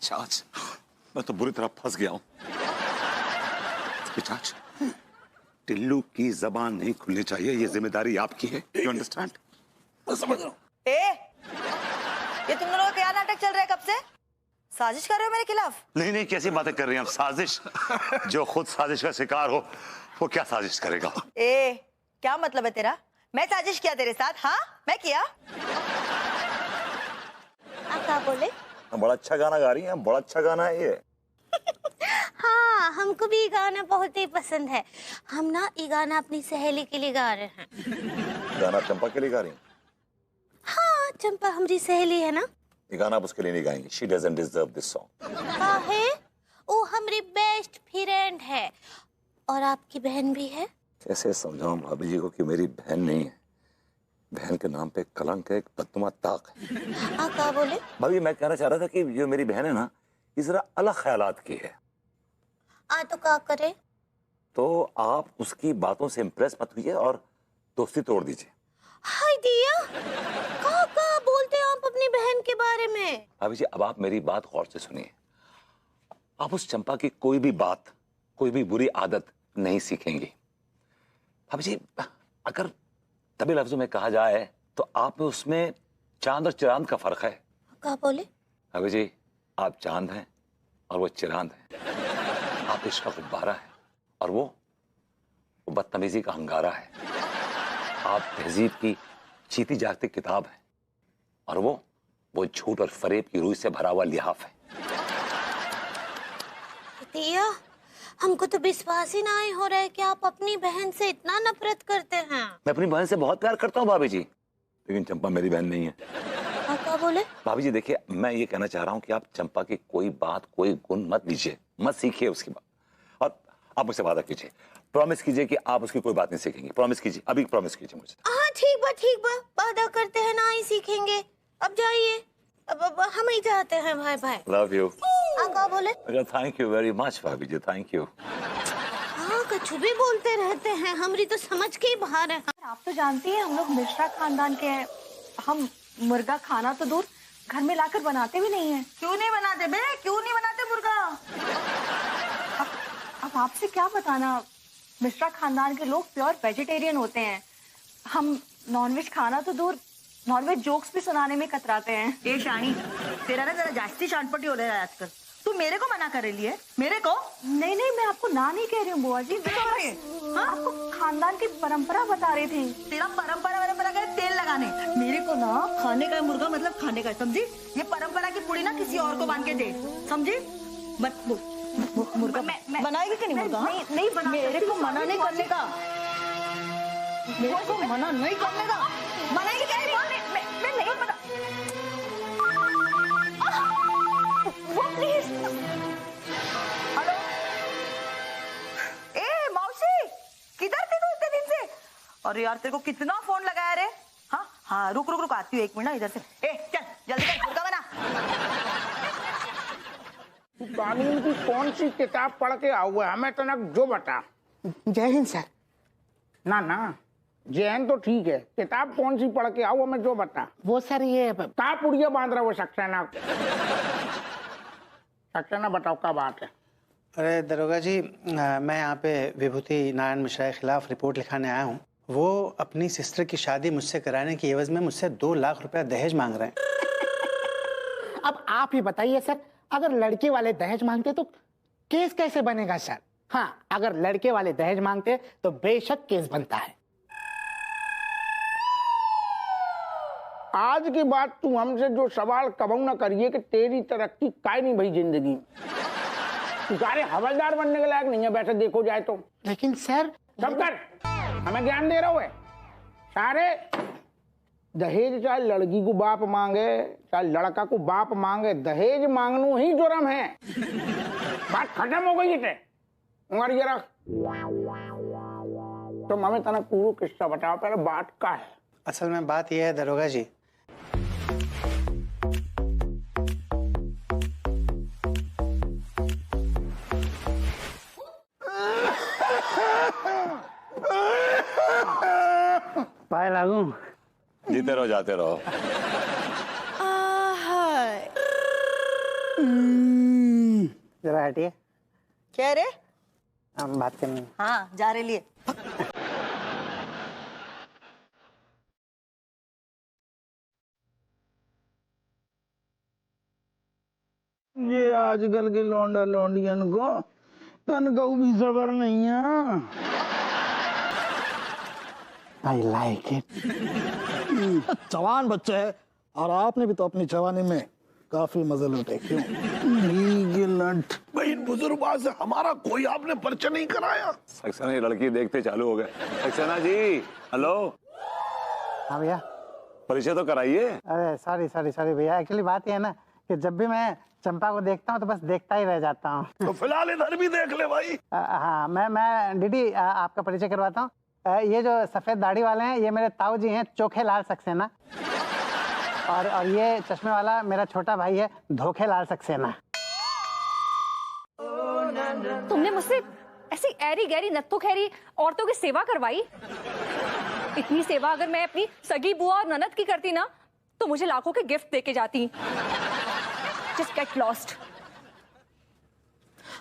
चाच मैं तो बुरी तरह फंस गया हूँ। चाच टिल्लू की जबान नहीं खुलनी चाहिए, ये जिम्मेदारी आपकी है। You understand? मैं समझ रहा हूँ। ये तुम दोनों का क्या नाटक चल रहा है? कब से साजिश कर रहे हो मेरे खिलाफ? नहीं कैसी बातें कर रही हैं आप? साजिश? जो खुद साजिश का शिकार हो वो क्या साजिश करेगा? क्या मतलब है तेरा? मैं साजिश किया तेरे साथ? हाँ मैं किया। आप क्या बोले? बड़ा अच्छा गाना गा रही हैं, बड़ा अच्छा गाना है ये। हाँ हमको भी ये गाना बहुत ही पसंद है। हम ना ये गाना अपनी सहेली के लिए गा रहे हैं। गाना चंपा के लिए गा रही हैं? हाँ चंपा हमारी सहेली है ना। ये गाना आप उसके लिए नहीं गाएंगे। She doesn't deserve this song. है वो हमारी बेस्ट फ्रेंड है और आपकी बहन भी है। कैसे समझाऊं भाभी जी को कि मेरी बहन नहीं है? बहन के नाम पे कलंक है, एक बदनुमा ताक है। आप क्या बोले? भाभी मैं कहना चाह रहा था कि जो मेरी बहन है ना ये जरा अलग ख्यालात की है। तो क्या करे? तो आप उसकी बातों से इम्प्रेस मत हुइए और दोस्ती तोड़ दीजिए। हाय दिया क्या बोलते हैं आप अपनी बहन के बारे में? भाभी जी अब आप मेरी बात गौर से सुनिए। आप उस चंपा की कोई भी बात, कोई भी बुरी आदत नहीं सीखेंगी। भाभी जी अगर तभी लफ्जों में कहा जाए तो आप में उसमें चांद और चिरांद का फर्क है। क्या बोले? भाभी जी आप चांद हैं और वो चिरांद है। आप इश्क का गुब्बारा है और वो बदतमीजी का अंगारा है। आप तहजीब की चीती जागती किताब है और वो झूठ और फरेब की रूह से भरा हुआ लिहाफ है। दिया हमको तो विश्वास ही नहीं हो रहा है कि आप अपनी बहन से इतना नफरत करते हैं। मैं अपनी बहन से बहुत प्यार करता हूँ भाभी जी, लेकिन चंपा मेरी बहन नहीं है। क्या बोले? भाभी जी देखिए मैं ये कहना चाह रहा हूँ कि आप चंपा की कोई बात, कोई गुण मत लीजिए, मत सीखिए उसकी बात। और आप मुझसे वादा कीजिए, प्रॉमिस कीजिए कि आप उसकी कोई बात नहीं सीखेंगे। प्रॉमिस कीजिए, अभी प्रॉमिस कीजिए मुझे। हाँ ठीक बा वादा करते हैं ना ही सीखेंगे। अब जाइए, अब हम ही जाते हैं भाई। Love you. क्या बोले? थैंक यू वेरी मच भाभी जी, थैंक यू। हाँ कुछ भी बोलते रहते हैं, हमारी तो समझ के ही बाहर है। आप तो जानती हैं हम लोग मिश्रा खानदान के हैं। हम मुर्गा खाना तो दूर घर में लाकर बनाते भी नहीं हैं। क्यों नहीं बनाते क्यों नहीं बनाते मुर्गा? अब आपसे क्या बताना, मिश्रा खानदान के लोग प्योर वेजिटेरियन होते हैं। हम नॉनवेज खाना तो दूर, नॉनवेज जोक्स भी सुनाने में कतराते हैं। ए शानी, तेरा ना जरा जास्ती शानपट्टी हो रहा है आजकल। तू मेरे को मना कर रही है? मेरे को? नहीं नहीं, मैं आपको ना नहीं कह रही हूँ बुआ जी, हाँ? आपको खानदान की परंपरा बता रही थी। तेरा परंपरा का तेल लगाने, मेरे को ना खाने का मुर्गा मतलब खाने का, समझी? ये परंपरा की पुड़ी ना किसी और को बांध के दे, समझी? मत मुर्गा बनाएगी कि नहीं मुर्गा? नहीं बना। मेरे को मना नहीं करने का, मेरे को मना नहीं करने का। बनाएगी क्या? मैं नहीं बना। वो प्लीज। हेलो, ए मौसी, किधर थी तू इतने दिन से? अरे यार तेरे को कितना फोन लगाया रे? हाँ हाँ, रुक आती हूँ 1 मिनट इधर से। ए चल जल्दी कर, मुर्गा बना। कानून की कौन सी किताब पढ़ के आऊँ है? हमें तो ना जो बता। जय हिंद सर। ना जय हिंद तो ठीक है, किताब कौन सी पढ़ के आऊँ हमें जो बता। वो सर ये कहाँ पुड़िया बांध रहा वो सक्सेना? सक्सेना बताओ क्या बात है? अरे दरोगा जी, मैं यहाँ पे विभूति नारायण मिश्रा के खिलाफ रिपोर्ट लिखाने आया हूँ। वो अपनी सिस्टर की शादी मुझसे कराने की एवज में मुझसे 2 लाख रुपया दहेज मांग रहे हैं। अब आप ही बताइए सर, अगर लड़के वाले दहेज मांगते तो केस कैसे बनेगा सर? हाँ, अगर लड़के वाले दहेज मांगते तो बेशक केस बनता है। आज की बात तू हमसे जो सवाल कबू न करिए कि तेरी तरक्की काय नहीं भाई जिंदगी। तू सारे हवलदार बनने के लायक नहीं है वैसे देखो जाए तो। लेकिन सर सब कर, हमें ज्ञान दे रहा है। सारे दहेज चाहे लड़की को बाप मांगे चाहे लड़का को बाप मांगे, दहेज मांगनू ही जुर्म है। बात खत्म हो गई है। उमर जरा तो हमें तना पूरा किस्सा बताओ, पहले बात का है। असल में बात यह है दरोगा जी, पाए लागू। जीते रहो जाते रहो। जरा हटिए। क्या रे? हम बात करनी। हाँ जा रहे लिए। ये आजकल के लौंडा लौंडियन को तनगऊ भी सबर नहीं है। I like it. जवान बच्चे है और आपने भी तो अपनी जवानी में काफी मजे लूटे, क्यों? भाई इन बुजुर्गों से हमारा कोई आपने परिचय नहीं कराया। सक्सेना ये लड़की देखते चालू हो गए। सक्सेना जी हेलो। हाँ भैया। परिचय तो कराइए। अरे सॉरी भैया, एक्चुअली बात ये है ना कि जब भी मैं चंपा को देखता हूँ तो बस देखता ही रह जाता हूँ। तो फिलहाल इधर भी देख ले भाई। हाँ, मैं डीडी आपका परिचय करवाता हूँ। ये जो सफेद दाढ़ी वाले हैं ये मेरे ताऊ जी हैं, चोखेलाल सक्सेना। और ये चश्मे वाला मेरा छोटा भाई है, धोखेलाल सक्सेना। तुमने मुझसे ऐसी ऐरी गैरी नत्थो खैरी औरतों की सेवा करवाई। इतनी सेवा अगर मैं अपनी सगी बुआ और ननद की करती ना तो मुझे लाखों के गिफ्ट देके जाती। Just get lost.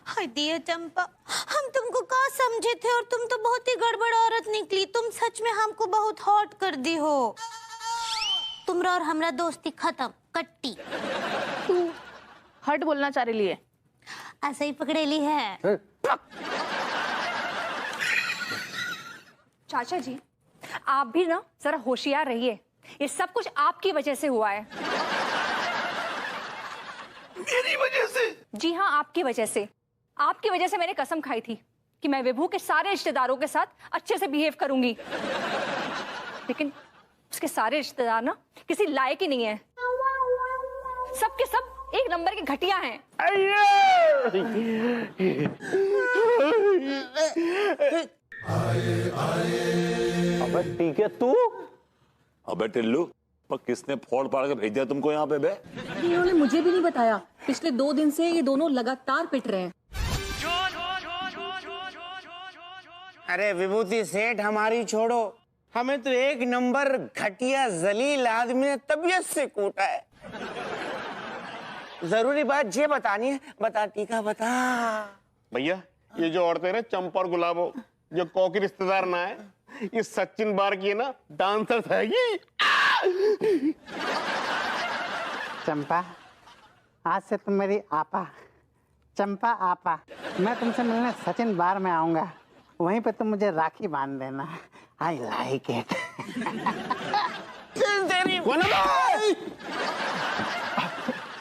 हाय दिया चंपा, हम तुमको क्या समझे थे और तुम तो बहुत ही गड़बड़ औरत निकली। तुम सच में हमको बहुत हॉट कर दी हो। तुमरा और हमरा दोस्ती खत्म, कट्टी। तू हट बोलना चाह रही है? ऐसा ही पकड़ेली है। चाचा जी आप भी ना जरा होशियार रहिए, ये सब कुछ आपकी वजह से हुआ है। मेरी वजह से? जी हाँ, आपकी वजह से। आपकी वजह से मैंने कसम खाई थी कि मैं विभू के सारे रिश्तेदारों के साथ अच्छे से बिहेव करूंगी, लेकिन उसके सारे रिश्तेदार ना किसी लायक ही नहीं है। सब के सब एक नंबर के घटिया हैं। अबे ठीक है तू। अबे टिल्लू, पर किसने फोड़ पाड़ के भेज दिया तुमको यहाँ पे बे? इन्होंने मुझे भी नहीं बताया। पिछले 2 दिन से ये दोनों लगातार पिट रहे हैं। अरे विभूति सेठ हमारी छोड़ो, हमें तो एक नंबर घटिया जलील आदमी ने तबीयत से कूटा है। जरूरी बात ये बतानी है, बता टीका बता। भैया ये जो औरतें रहे चंपा और गुलाबो, जो कॉकी रिश्तेदार ना है, ये सचिन बार की है ना डांसर है ये। चंपा, आज से तुम मेरी आपा, चंपा आपा। मैं तुमसे मिलने सचिन बार में आऊंगा, वहीं पे तुम मुझे राखी बांध देना। I like it.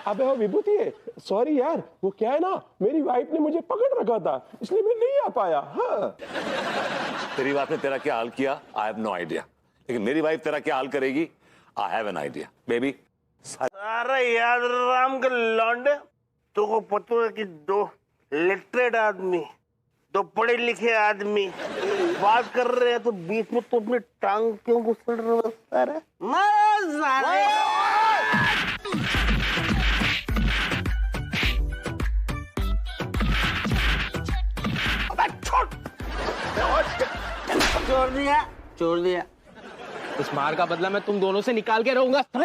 अबे वो विभूति है, सॉरी यार, वो क्या है ना, मेरी वाइफ ने मुझे पकड़ रखा था, इसलिए मैं नहीं आ पाया। हाँ। तेरी वाइफ ने तेरा क्या हाल किया, आई हैव नो आइडिया, लेकिन मेरी वाइफ तेरा क्या हाल करेगी, I have an idea baby. अरे याद राम के लौंडे, तुमको पता है कि दो लिटरेट आदमी, दो पढ़े लिखे आदमी बात कर रहे हैं तो बीच में तो अपनी टांग क्यों घुसड़ रहे हो सारे? छोड़ दिया, छोड़ दिया। इस मार का बदला मैं तुम दोनों से निकाल के रहूंगा। छोड़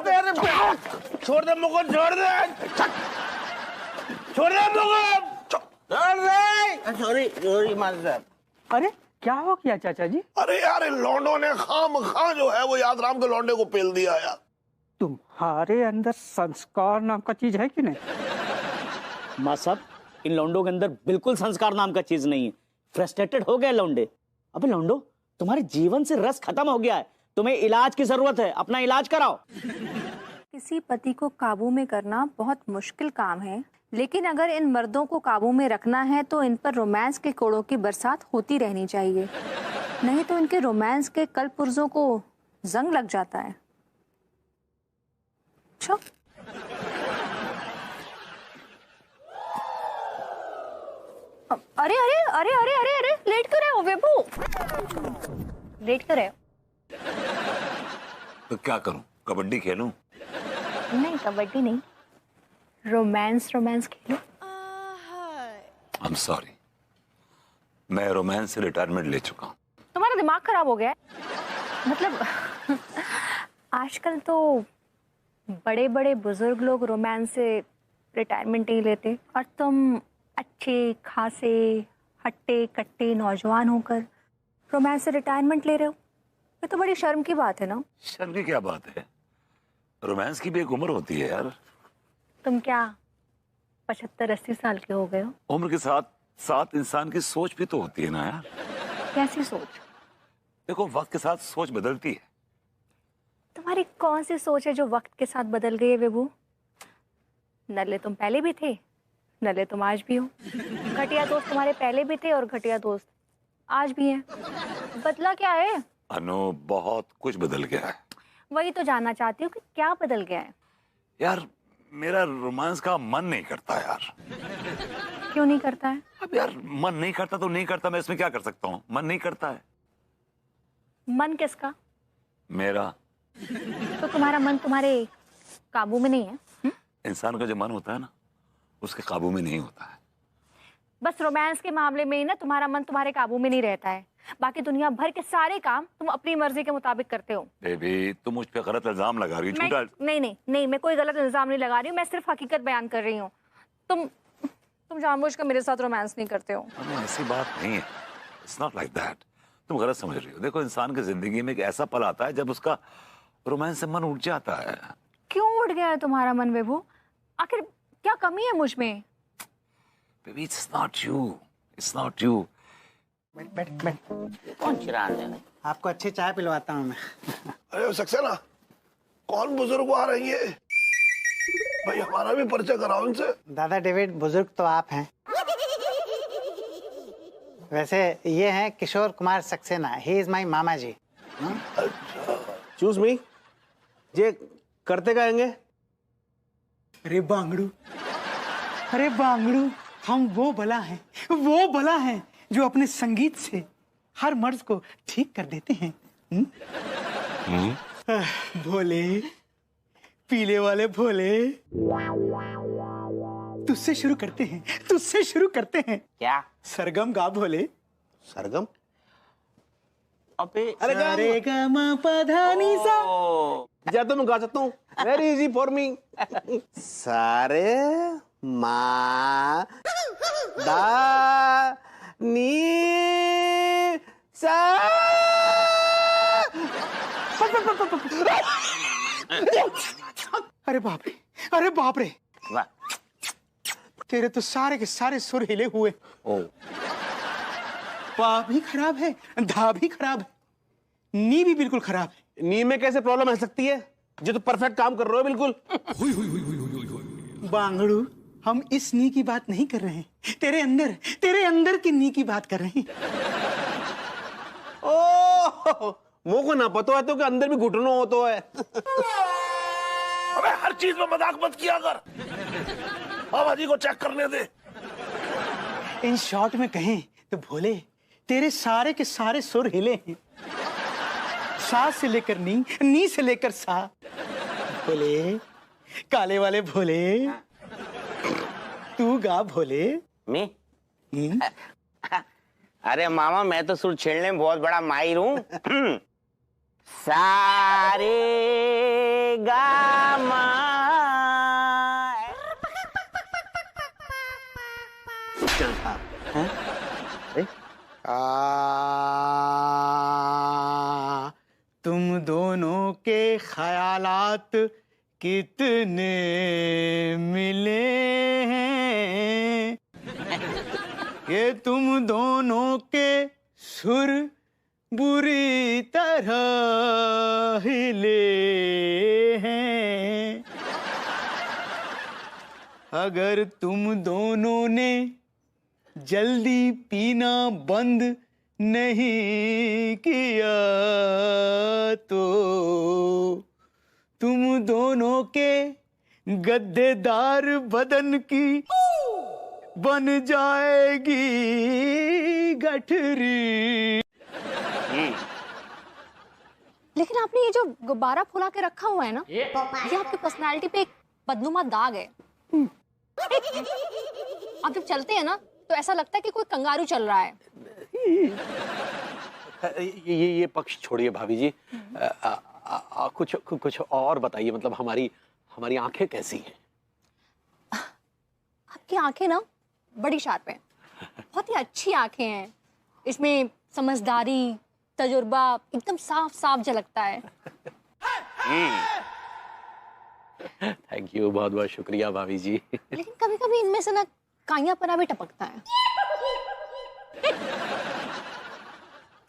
दे मुझको, छोड़ दे, छोड़ दे मुझको, छोड़ दे। सॉरी सॉरी मास्टर साहब। अरे क्या हो गया चाचा जी? अरे यार इन लौंडों ने खाम जो है वो याद राम के लौंडे को पेल दिया यार। तुम्हारे अंदर संस्कार नाम का चीज है कि नहीं? माँ साहब, इन लौंडों के अंदर बिल्कुल संस्कार नाम का चीज नहीं है। फ्रस्ट्रेटेड हो गए लौंडे। अबे लौंडो, तुम्हारे जीवन से रस खत्म हो गया है, तुम्हें इलाज की जरूरत है, अपना इलाज कराओ। किसी पति को काबू में करना बहुत मुश्किल काम है, लेकिन अगर इन मर्दों को काबू में रखना है तो इन पर रोमांस के कोड़ों की बरसात होती रहनी चाहिए, नहीं तो इनके रोमांस के कल पुर्जों को जंग लग जाता है। अच्छा अरे अरे अरे अरे अरे अरे लेट कर रहे हो बेबू, लेट कर रहे हो। तो क्या करूं, कबड्डी खेलूं? नहीं कबड्डी नहीं, romance Khelo. I am sorry, मैं रोमांस से रिटायरमेंट ले चुका हूं। तुम्हारा दिमाग खराब हो गया है? मतलब आजकल तो बड़े बड़े बुजुर्ग लोग रोमांस से रिटायरमेंट नहीं लेते, और तुम अच्छे खासे हट्टे कट्टे नौजवान होकर रोमांस से रिटायरमेंट ले रहे हो। ये तो बड़ी शर्म की बात है ना। शर्म की क्या बात है, रोमांस की भी एक उम्र होती है यार। तुम क्या 75-80 साल के हो गए हो? उम्र के साथ साथ इंसान की सोच भी तो होती है ना यार। कैसी सोच? देखो वक्त के साथ सोच बदलती है। तुम्हारी कौन सी सोच है जो वक्त के साथ बदल गई है विभू? नल्ले तुम पहले भी थे, नल्ले तुम आज भी हो। घटिया दोस्त तुम्हारे पहले भी थे और घटिया दोस्त आज भी हैं। बदला क्या है? अनु, बहुत कुछ बदल गया है। वही तो जानना चाहती हूँ कि क्या बदल गया है। यार मेरा रोमांस का मन नहीं करता यार। क्यों नहीं करता है? अब यार मन नहीं करता तो नहीं करता, मैं इसमें क्या कर सकता हूँ, मन नहीं करता है। मन किसका? मेरा। तो तुम्हारा मन तुम्हारे काबू में नहीं है? इंसान का जो मन होता है ना, उसके काबू में नहीं होता है। बस रोमांस के मामले में ही ना तुम्हारा मन तुम्हारे काबू में नहीं रहता है, बाकी दुनिया भर के सारे काम तुम अपनी मर्जी के मुताबिक करते हो। बेबी तुम मुझ पे गलत इल्जाम लगा रही हो। झूठा। नहीं नहीं नहीं, मैं कोई गलत इल्जाम नहीं लगा रही हूँ, मैं सिर्फ हकीकत बयान कर रही हूँ। तुम जानबूझकर मेरे साथ रोमांस नहीं करते हो। ऐसी बात नहीं है, इट्स नॉट लाइक दैट। तुम गलत समझ रही हो। देखो इंसान की जिंदगी में एक ऐसा पल आता है जब उसका रोमांस से मन उठ जाता है। क्यों उठ गया है तुम्हारा मन विभू? आखिर क्या कमी है मुझ में? Baby, it's not you. It's not you. बैठ। कौन चिराग है? आपको अच्छी चाय पिलवाता हूँ मैं। अरे सक्सेना, कौन बुजुर्ग आ रही है भाई? हमारा भी परिचय कराओ इनसे। दादा डेविड, बुजुर्ग तो आप हैं। वैसे ये हैं Kishore Kumar Saxena, he is my mama ji. Choose me. ये करते कहेंगे? अरे बांगड़ू, अरे बांगड़ू, हम वो बला हैं जो अपने संगीत से हर मर्ज को ठीक कर देते हैं। भोले, पीले वाले भोले, तुझसे शुरू करते हैं। क्या? सरगम गा भोले। सरगम? अबे अरे गा पधा नी सा। जा तो मैं गा सकता हूँ, वेरी इजी फॉर मी। सारे माँ दा नी सा। अरे बाप रे, अरे बाप रे, वाह, तेरे तो सारे के सारे सुर हिले हुए। पा भी खराब है, धा भी खराब है, नी भी बिल्कुल खराब है। नी में कैसे प्रॉब्लम आ सकती है? जो तो परफेक्ट काम कर रहे हो बिल्कुल। बांगड़ू, हम इस नी की बात नहीं कर रहे हैं, तेरे अंदर की नी की बात कर रहे हैं। ओ, मुंह को ना पता है तो कि अंदर भी घुटनों हो तो है। अबे हर चीज में मजाक मत किया कर। आवाजी को चेक करने दे। इन शॉर्ट में कहें तो भोले, तेरे सारे के सारे सुर हिले हैं। सा से लेकर नी से लेकर सा। भोले, काले वाले भोले, तू गा भोले। मैं? अरे मामा, मैं तो सुर छेड़ने में बहुत बड़ा माहिर हूँ। सारे गा मा। तुम दोनों के ख्यालात कितने मिले हैं, ये तुम दोनों के सुर बुरी तरह हिले हैं। अगर तुम दोनों ने जल्दी पीना बंद नहीं किया तो तुम दोनों के गद्देदार बदन की बन जाएगी गठरी। लेकिन आपने ये जो गुब्बारा फुला के रखा हुआ है ना, ये आपकी पर्सनालिटी पे एक बदनुमा दाग है। आप जब चलते हैं ना तो ऐसा लगता है कि कोई कंगारू चल रहा है। ये पक्ष छोड़िए भाभी जी। कुछ और बताइए, मतलब हमारी आंखें कैसी हैं? आपकी आंखें ना बड़ी शार्प हैं, बहुत ही अच्छी आंखें हैं। इसमें समझदारी, तजुर्बा एकदम साफ साफ झलकता है। थैंक यू, बहुत बहुत शुक्रिया भाभी जी। लेकिन कभी कभी इनमें से ना काइयापना भी टपकता है।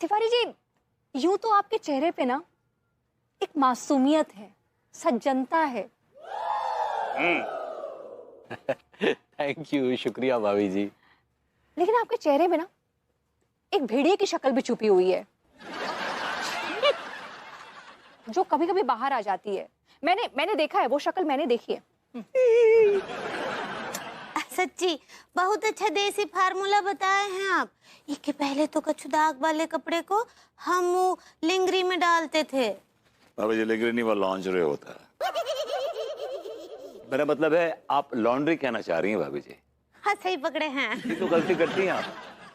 तिवारी जी, यूं तो आपके चेहरे पे ना एक मासूमियत है, सज्जनता है। थैंक यू, शुक्रिया भाभी जी। लेकिन आपके चेहरे पे ना एक भेड़िए की शक्ल भी छुपी हुई है, जो कभी कभी बाहर आ जाती है। मैंने देखा है, वो शक्ल मैंने देखी है। सच्ची बहुत अच्छा देसी फार्मूला बताए हैं आप। इसके पहले तो कछु दाग वाले कपड़े को हम लिंगरी में डालते थे। अब ये लिंगरी नहीं, वो लॉन्जरे होता है। मेरा मतलब है आप लॉन्ड्री कहना चाह रही हैं भाभी जी? हाँ, सही पकड़े हैं। तो गलती करती हैं आप,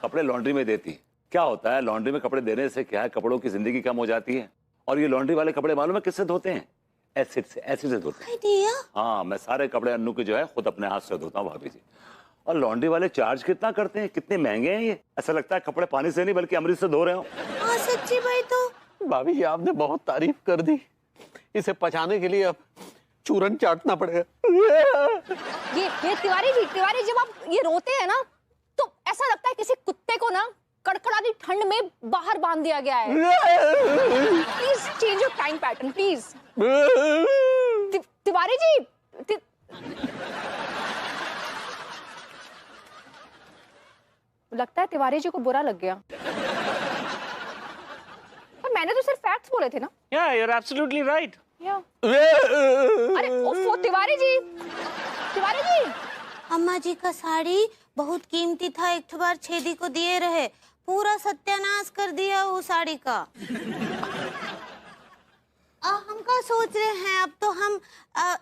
कपड़े लॉन्ड्री में देती। क्या होता है लॉन्ड्री में कपड़े देने से, क्या है, कपड़ों की जिंदगी कम हो जाती है। और ये लॉन्ड्री वाले कपड़े मालूम है किससे धोते हैं? एसिड से धोते हैं। हाँ, मैं सारे कपड़े अन्नू के जो है खुद अपने हाथ से धोता हूँ भाभी जी। और लॉन्ड्री वाले चार्ज कितना करते हैं, कितने महंगे हैं ये। ऐसा लगता है कपड़े पानी से नहीं बल्कि अमृत से धो रहे हो। हाँ सच्ची भाई। तो भाभी जी आपने बहुत तारीफ कर दी, इसे पचाने के लिए अब चूरन चाटना पड़ेगा। ये तिवारी जी जब आप ये रोते हैं ना तो ऐसा लगता है किसी कुत्ते को ना कड़कड़ाती ठंड में बाहर बांध दिया गया है। Please change your time pattern please. Tiwari ji, लगता है तिवारी जी को बुरा लग गया। पर मैंने तो सिर्फ फैक्ट्स बोले थे ना। Yeah, you're absolutely right. अरे ओफो तिवारी जी। अम्मा जी का साड़ी बहुत कीमती था, एक बार छेदी को दिए रहे, पूरा सत्यानाश कर दिया वो साड़ी का। हम क्या सोच रहे हैं, अब तो हम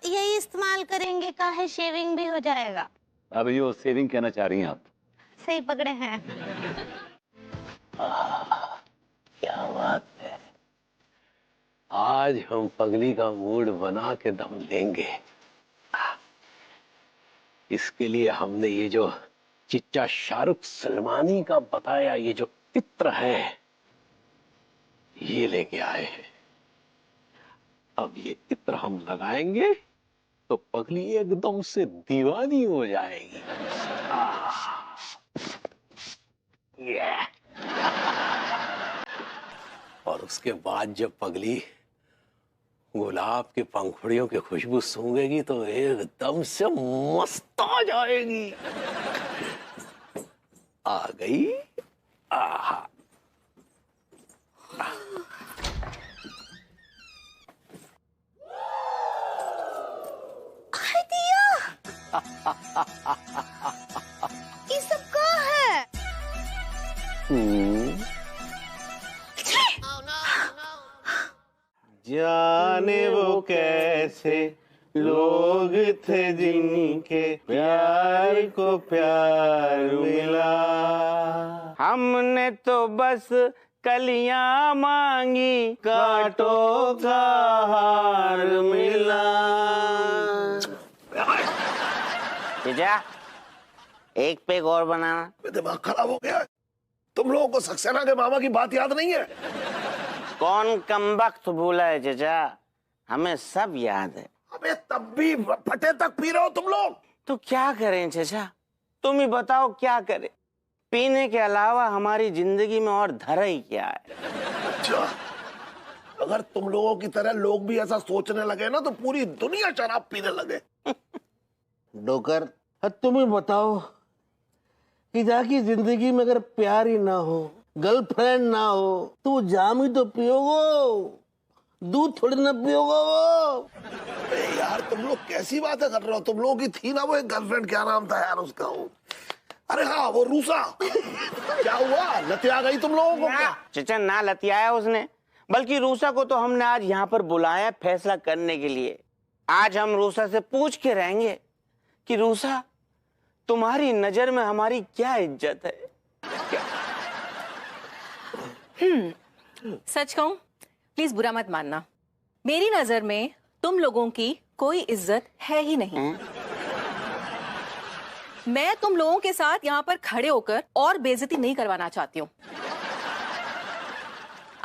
यही इस्तेमाल करेंगे, का है शेविंग भी हो जाएगा। अब ये सेविंग कहना चाह रही हैं आप? सही पकड़े हैं। क्या बात है, आज हम पगली का मूड बना के दम देंगे। इसके लिए हमने ये जो चिच्चा शाहरुख सलमानी का बताया ये जो इत्र है ये लेके आए हैं। अब ये इत्र हम लगाएंगे तो पगली एकदम से दीवानी हो जाएगी। और उसके बाद जब पगली गुलाब के पंखुड़ियों की खुशबू सूंघेगी तो एकदम से मस्त आ जाएगी। आ गई। आहा। ये सब क्या है? जाने वो कैसे लोग थे जिनके प्यार को प्यार मिला, हमने तो बस कलियां मांगी कांटों का हार मिला। जीजा एक पेग और बनाना। दिमाग खराब हो गया है। तुम लोगों को सक्सेना के मामा की बात याद नहीं है? कौन कमबख्त भूला है जीजा, हमें सब याद है। अबे तब भी फटे तक पी रहे हो तुम लोग। तो क्या करें चाचा, तुम ही बताओ क्या करें। पीने के अलावा हमारी जिंदगी में और धरा ही क्या है। अच्छा, अगर तुम लोगों की तरह लोग भी ऐसा सोचने लगे ना तो पूरी दुनिया शराब पीने लगे। डोकर तुम ही बताओ कि जाकी जिंदगी में अगर प्यार ही ना हो, गर्लफ्रेंड ना हो तो जाम ही तो पियोगो, दूध थोड़ी ना पियोगो। अबे यार तुम लोग कैसी बातें कर रहे हो? तुम लोगों की थी ना वो एक गर्लफ्रेंड, क्या नाम था यार उसका? अरे हाँ वो रूसा। क्या हुआ, लतिया गई तुम लोगों को क्या? चाचा ना लतियाया उसने, बल्कि रूसा को तो हमने आज यहाँ पर बुलाया फैसला करने के लिए। आज हम रूसा से पूछ के रहेंगे कि रूसा तुम्हारी नजर में हमारी क्या इज्जत है। सच कहूं, प्लीज बुरा मत मानना, मेरी नजर में तुम लोगों की कोई इज्जत है ही नहीं। मैं तुम लोगों के साथ यहाँ पर खड़े होकर और बेइज्जती नहीं करवाना चाहती हूँ।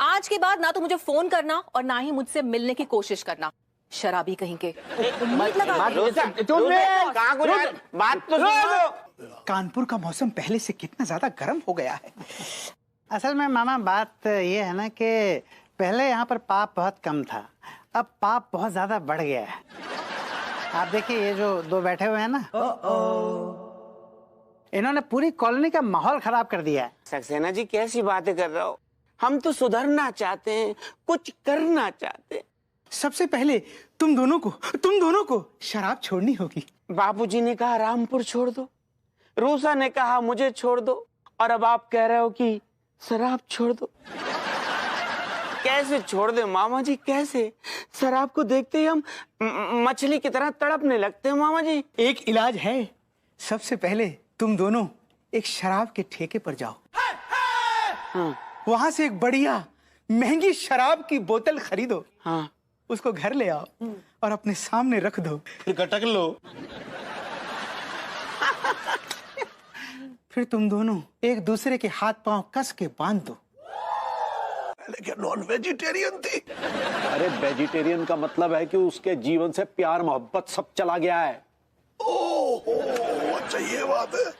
आज के बाद ना तो मुझे फोन करना और ना ही मुझसे मिलने की कोशिश करना, शराबी कहीं के। बात तो सुनो। कानपुर का मौसम पहले से कितना ज्यादा गर्म हो गया है। असल में मामा बात ये है ना कि पहले यहाँ पर पाप बहुत कम था, अब पाप बहुत ज्यादा बढ़ गया है। आप देखिए ये जो दो बैठे हुए हैं ना, इन्होंने पूरी कॉलोनी का माहौल खराब कर दिया है। सक्सेना जी कैसी बातें कर रहे हो? हम तो सुधरना चाहते हैं, कुछ करना चाहते हैं। सबसे पहले तुम दोनों को शराब छोड़नी होगी। बापूजी ने कहा रामपुर छोड़ दो, रूसा ने कहा मुझे छोड़ दो, और अब आप कह रहे हो कि शराब छोड़ दो। कैसे छोड़ दे मामा जी, कैसे? शराब को देखते ही हम मछली की तरह तड़पने लगते हैं मामा जी। एक इलाज है, सबसे पहले तुम दोनों एक शराब के ठेके पर जाओ। हाँ। वहां से एक बढ़िया महंगी शराब की बोतल खरीदो। हाँ। उसको घर ले आओ और अपने सामने रख दो, फिर गटक लो। फिर तुम दोनों एक दूसरे के हाथ पांव कस के बांध दो। पहले क्या नॉन वेजिटेरियन थी? अरे वेजिटेरियन का मतलब है कि उसके जीवन से प्यार मोहब्बत सब चला गया है। ओह अच्छा ये बात है।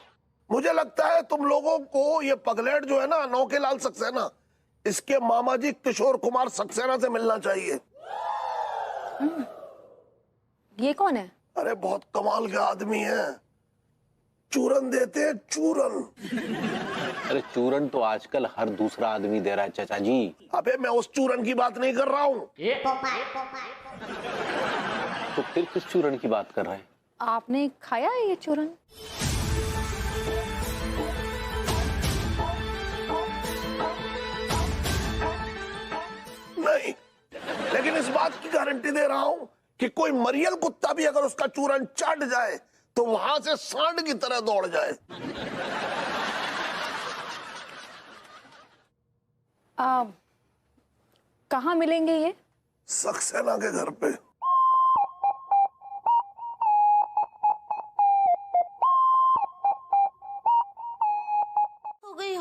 मुझे लगता है तुम लोगों को ये पगलेट जो है ना नौकेलाल सक्सेना, इसके मामा जी किशोर कुमार सक्सेना से मिलना चाहिए। ये कौन है? अरे बहुत कमाल के आदमी है, चूरन देते हैं चूरन। अरे चूरन तो आजकल हर दूसरा आदमी दे रहा है चाचा जी। अबे मैं उस चूरन की बात नहीं कर रहा हूँ। तो फिर किस चूरन की बात कर रहे हैं? आपने खाया है ये चूरन? नहीं, लेकिन इस बात की गारंटी दे रहा हूं कि कोई मरियल कुत्ता भी अगर उसका चूरन चाट जाए तो वहां से सांड की तरह दौड़ जाए। कहाँ मिलेंगे ये? सक्सेना के घर पे।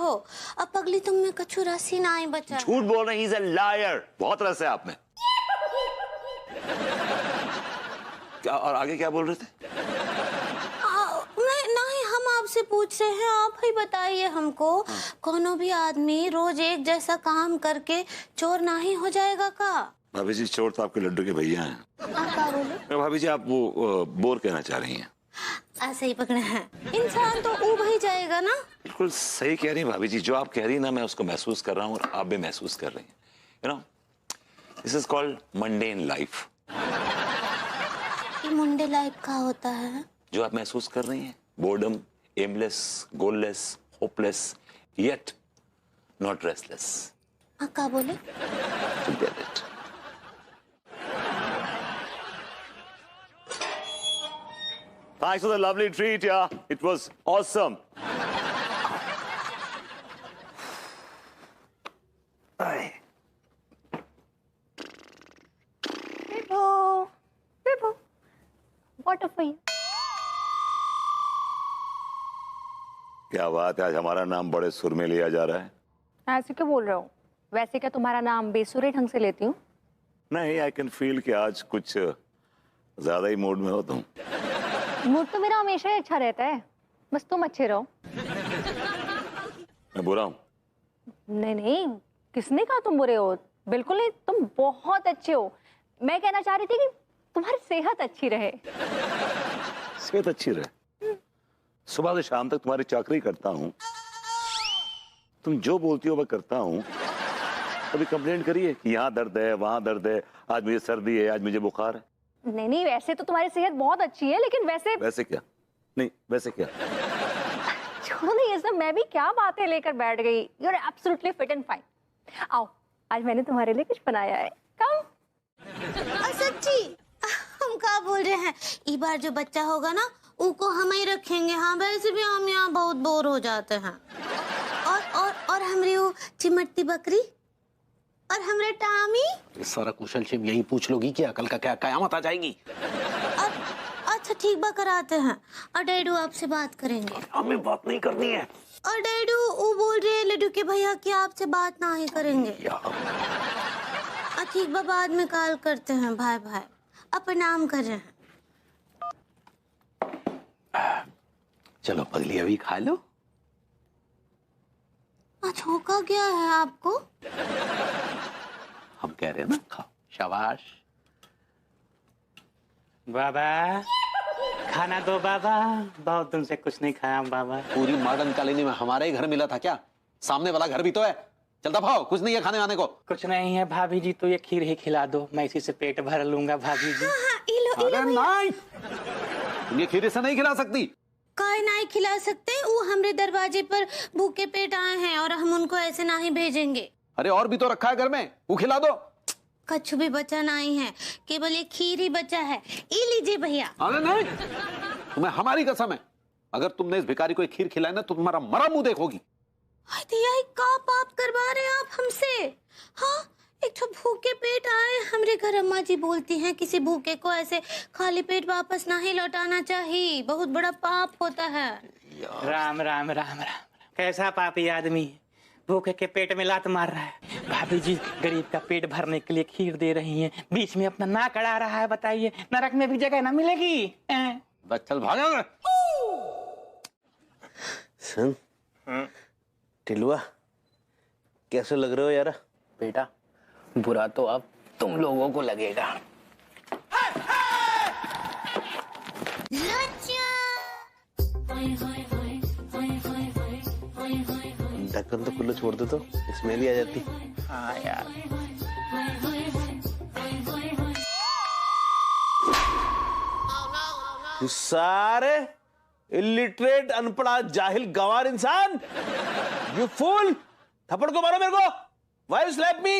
हो। अब पगली तुम में कछु रसी ना ही बचा। झूठ बोल रहे, he's a liar। बहुत रस है आप में। क्या और आगे क्या बोल रहे थे? नहीं, हम आपसे पूछ रहे हैं, आप ही बताइए हमको। कोनो भी आदमी रोज एक जैसा काम करके चोर ना ही हो जाएगा का? भाभी जी, चोर तो आपके लड्डू के भैया हैं। आप क्या बोले? भाभी जी, आप वो बोर कहना चाह रही हैं। ऐसे ही पकड़े हैं। इंसान तो ऊब ही जाएगा ना। बिल्कुल सही कह रही हैं भाभी जी। जो आप कह रही हैं ना, मैं उसको महसूस कर रहा हूँ और आप भी महसूस कर रही हैं। You know, this is called mundane life. ये मुंडे लाइफ का होता है जो आप महसूस कर रही हैं, boredom, aimless, goalless, hopeless, yet not restless. हाँ, क्या बोले? Get it. Thanks for the lovely treat, yeah. It was awesome. Vivo, water for you. क्या बात है, आज हमारा नाम बड़े सुर में लिया जा रहा है। ऐसे क्यों बोल रहे हो? वैसे क्या तुम्हारा नाम बेसुरे ढंग से लेती हूँ? नहीं, आई कैन फील कि आज कुछ ज्यादा ही मूड में हो तुम। मूड तो मेरा हमेशा ही अच्छा रहता है, बस तुम अच्छे रहो। मैं बुरा हूँ? नहीं नहीं, किसने कहा तुम बुरे हो? बिल्कुल नहीं, तुम बहुत अच्छे हो। मैं कहना चाह रही थी कि तुम्हारी सेहत अच्छी रहे। सेहत अच्छी रहे? सुबह से शाम तक तुम्हारी चाकरी करता हूँ, तुम जो बोलती हो वह करता हूँ। कभी कंप्लेंट करिए कि यहाँ दर्द है, वहाँ दर्द है, आज मुझे सर्दी है, आज मुझे बुखार है। नहीं नहीं, वैसे तो तुम्हारी सेहत बहुत अच्छी है, लेकिन वैसे क्या? नहीं, वैसे क्या? छोड़ो नहीं ये सब, मैं भी क्या बातें लेकर बैठ गई। You are absolutely fit and fine. आओ, आज मैंने तुम्हारे लिए कुछ बनाया है। कम। सच्ची? हम क्या बोल रहे हैं, इस बार जो बच्चा होगा ना, उनको हम ही रखेंगे। हाँ, वैसे भी हम यहाँ बहुत बोर हो जाते हैं। और हमरे वो चिमटती बकरी और हमरे टामी। ये सारा कुशल क्षेम यही पूछ लोगी क्या? कल का क्या कयामत आ जाएगी? अच्छा ठीक बा, कराते हैं। और डैडू आपसे बात करेंगे। हमें बात नहीं करनी है। और डैडू वो बोल रहे हैं लड्डू के भैया कि आपसे बात ना ही करेंगे। ठीक बा, बाद में कॉल करते हैं। भाई भाई, अब प्रणाम कर रहे हैं। चलो पगली, अभी खा लो। आज होका क्या है आपको? हम कह रहे हैं ना, खाओ। शाबाश। बाबा, खाना दो बाबा, बहुत दिन से कुछ नहीं खाया बाबा। पूरी मॉडर्न कॉलोनी में हमारे ही घर मिला था क्या? सामने वाला घर भी तो है। चलता भाव, कुछ नहीं है खाने वाने को। कुछ नहीं है भाभी जी, तो ये खीर ही खिला दो, मैं इसी से पेट भर लूंगा भाभी जी। अरे नहीं, तुम ये खीर से नहीं खिला सकती। काय नहीं खिला सकते? वो हमारे दरवाजे पर भूखे पेट आए हैं और हम उनको ऐसे ना ही भेजेंगे। अरे और भी तो रखा है घर में, वो खिला दो। कछु भी बचा नहीं है, केवल ये खीर ही बचा है। ये लीजिए भैया। अरे नहीं, तुम्हें हमारी कसम है, अगर तुमने इस भिखारी को एक खीर खिलाई ना तो तुम्हारा मरा मुंह देखोगी। यही का पाप करवा रहे हैं आप हमसे? हाँ, एक तो भूखे पेट आए हमरे घर। अम्मा जी बोलती हैं किसी भूखे को ऐसे खाली पेट वापस नहीं लौटाना चाहिए, बहुत बड़ा पाप होता है। राम राम राम राम, कैसा पापी आदमी है, भूखे के पेट में लात मार रहा है। भाभी जी गरीब का पेट भरने के लिए खीर दे रही हैं, बीच में अपना नाक अड़ा रहा है। बताइए, नरक में भी जगह ना मिलेगी। बस चल भागो। सुन टिलुआ, कैसे लग रहे हो यार? बेटा, बुरा तो अब तुम लोगों को लगेगा। ढक्कन तो खुला छोड़ दे तो स्मेल ही आ जाती। हाँ यार। सारे इलिटरेट, अनपढ़ा, जाहिल, गंवार इंसान, यू फूल! थप्पड़ को मारो मेरे को। Why you slap me?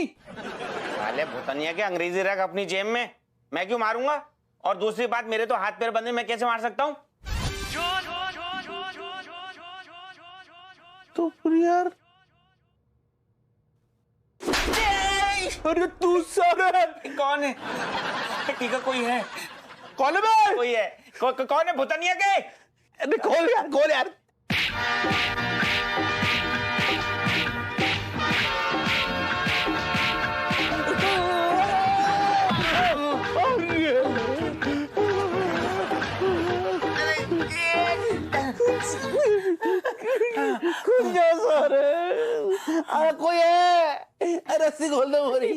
साले भूतनिया के अंग्रेजी रख अपनी जेब में, मैं क्यों मारूंगा? और दूसरी बात, मेरे तो हाथ पैर बंधे, मैं कैसे मार सकता हूँ? तो फिर यार, अरे तू सारे कौन है? ठीक है, कोई है? कौन है बे? कोई है? कौन है भूतनिया के? अरे खोल यार, खोल यार। खुल जाओ सारे। अरे कोई है, रस्सी खोल दो मोरी।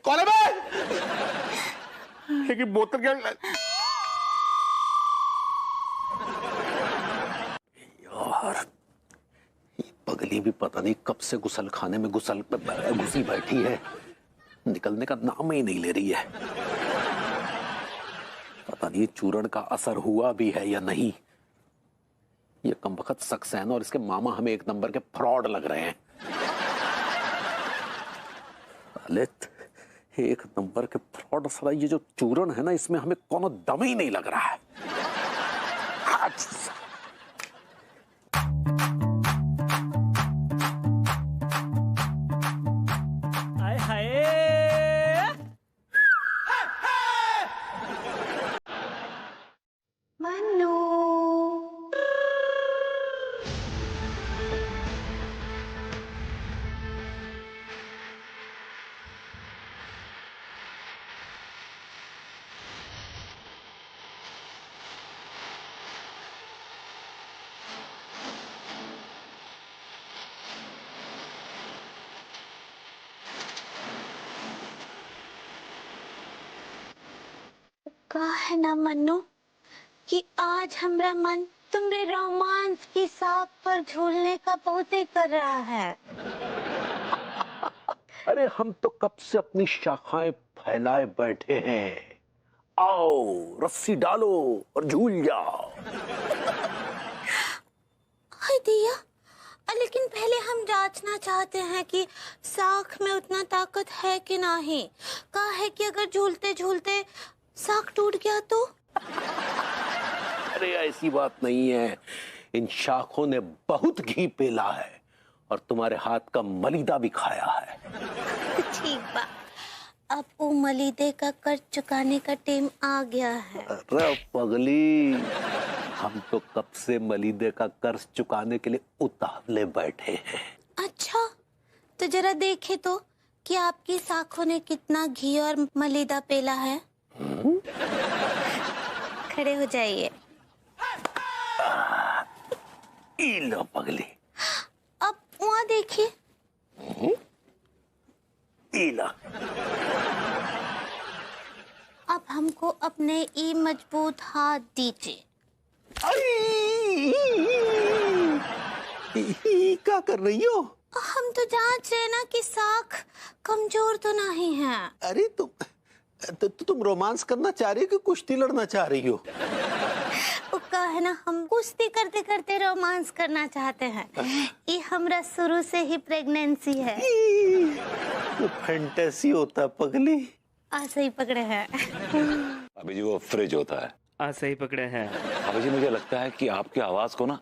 कौन है बे? एक बोतल क्या? यार ये पगली भी पता नहीं कब से गुसल खाने में घुसी बैठी है, निकलने का नाम ही नहीं ले रही है। पता नहीं चूरण का असर हुआ भी है या नहीं। ये कमबख्त सक्सेना और इसके मामा हमें एक नंबर के फ्रॉड लग रहे हैं। ललित एक नंबर के फ्रॉड। साला ये जो चूरण है ना, इसमें हमें कोनो दम ही नहीं लग रहा है। मन्नू कहा है ना मन्नू कि आज हमरा मन तुमरे रोमांस की साख पर झूलने का बहुत ही कर रहा है। अरे हम तो कब से अपनी शाखाएं फैलाए बैठे हैं। आओ रस्सी डालो और झूल जाओ। हाय दिया, लेकिन पहले हम जांचना चाहते हैं कि साख में उतना ताकत है कि नहीं। कहा है कि अगर झूलते झूलते साख टूट गया तो? अरे ऐसी बात नहीं है, इन शाखों ने बहुत घी पेला है और तुम्हारे हाथ का मलीदा भी खाया है। ठीक बा, अब वो मलीदे का कर्ज चुकाने का टाइम आ गया है। अरे पगली, हम तो कब से मलीदे का कर्ज चुकाने के लिए उतावले बैठे हैं। अच्छा, तो जरा देखे तो कि आपकी साखों ने कितना घी और मलीदा पेला है। खड़े हो जाइए। लो पगली, अब वहाँ देखिए। अब हमको अपने ई मजबूत हाथ दीजिए। क्या कर रही हो? हम तो जांच रहे ना कि साख कमजोर तो नहीं है। अरे तुम रोमांस करना चाह रही हो कि कुश्ती लड़ना चाह रही हो? उसका है ना, हम कुश्ती करते करते रोमांस करना चाहते हैं। ये हमरा शुरू से ही प्रेगनेंसी है। वो फैंटेसी होता पगली। सही पकड़े हैं। अभी जी वो फ्रिज होता है। सही पकड़े हैं। अभी जी मुझे लगता है कि आपकी आवाज को ना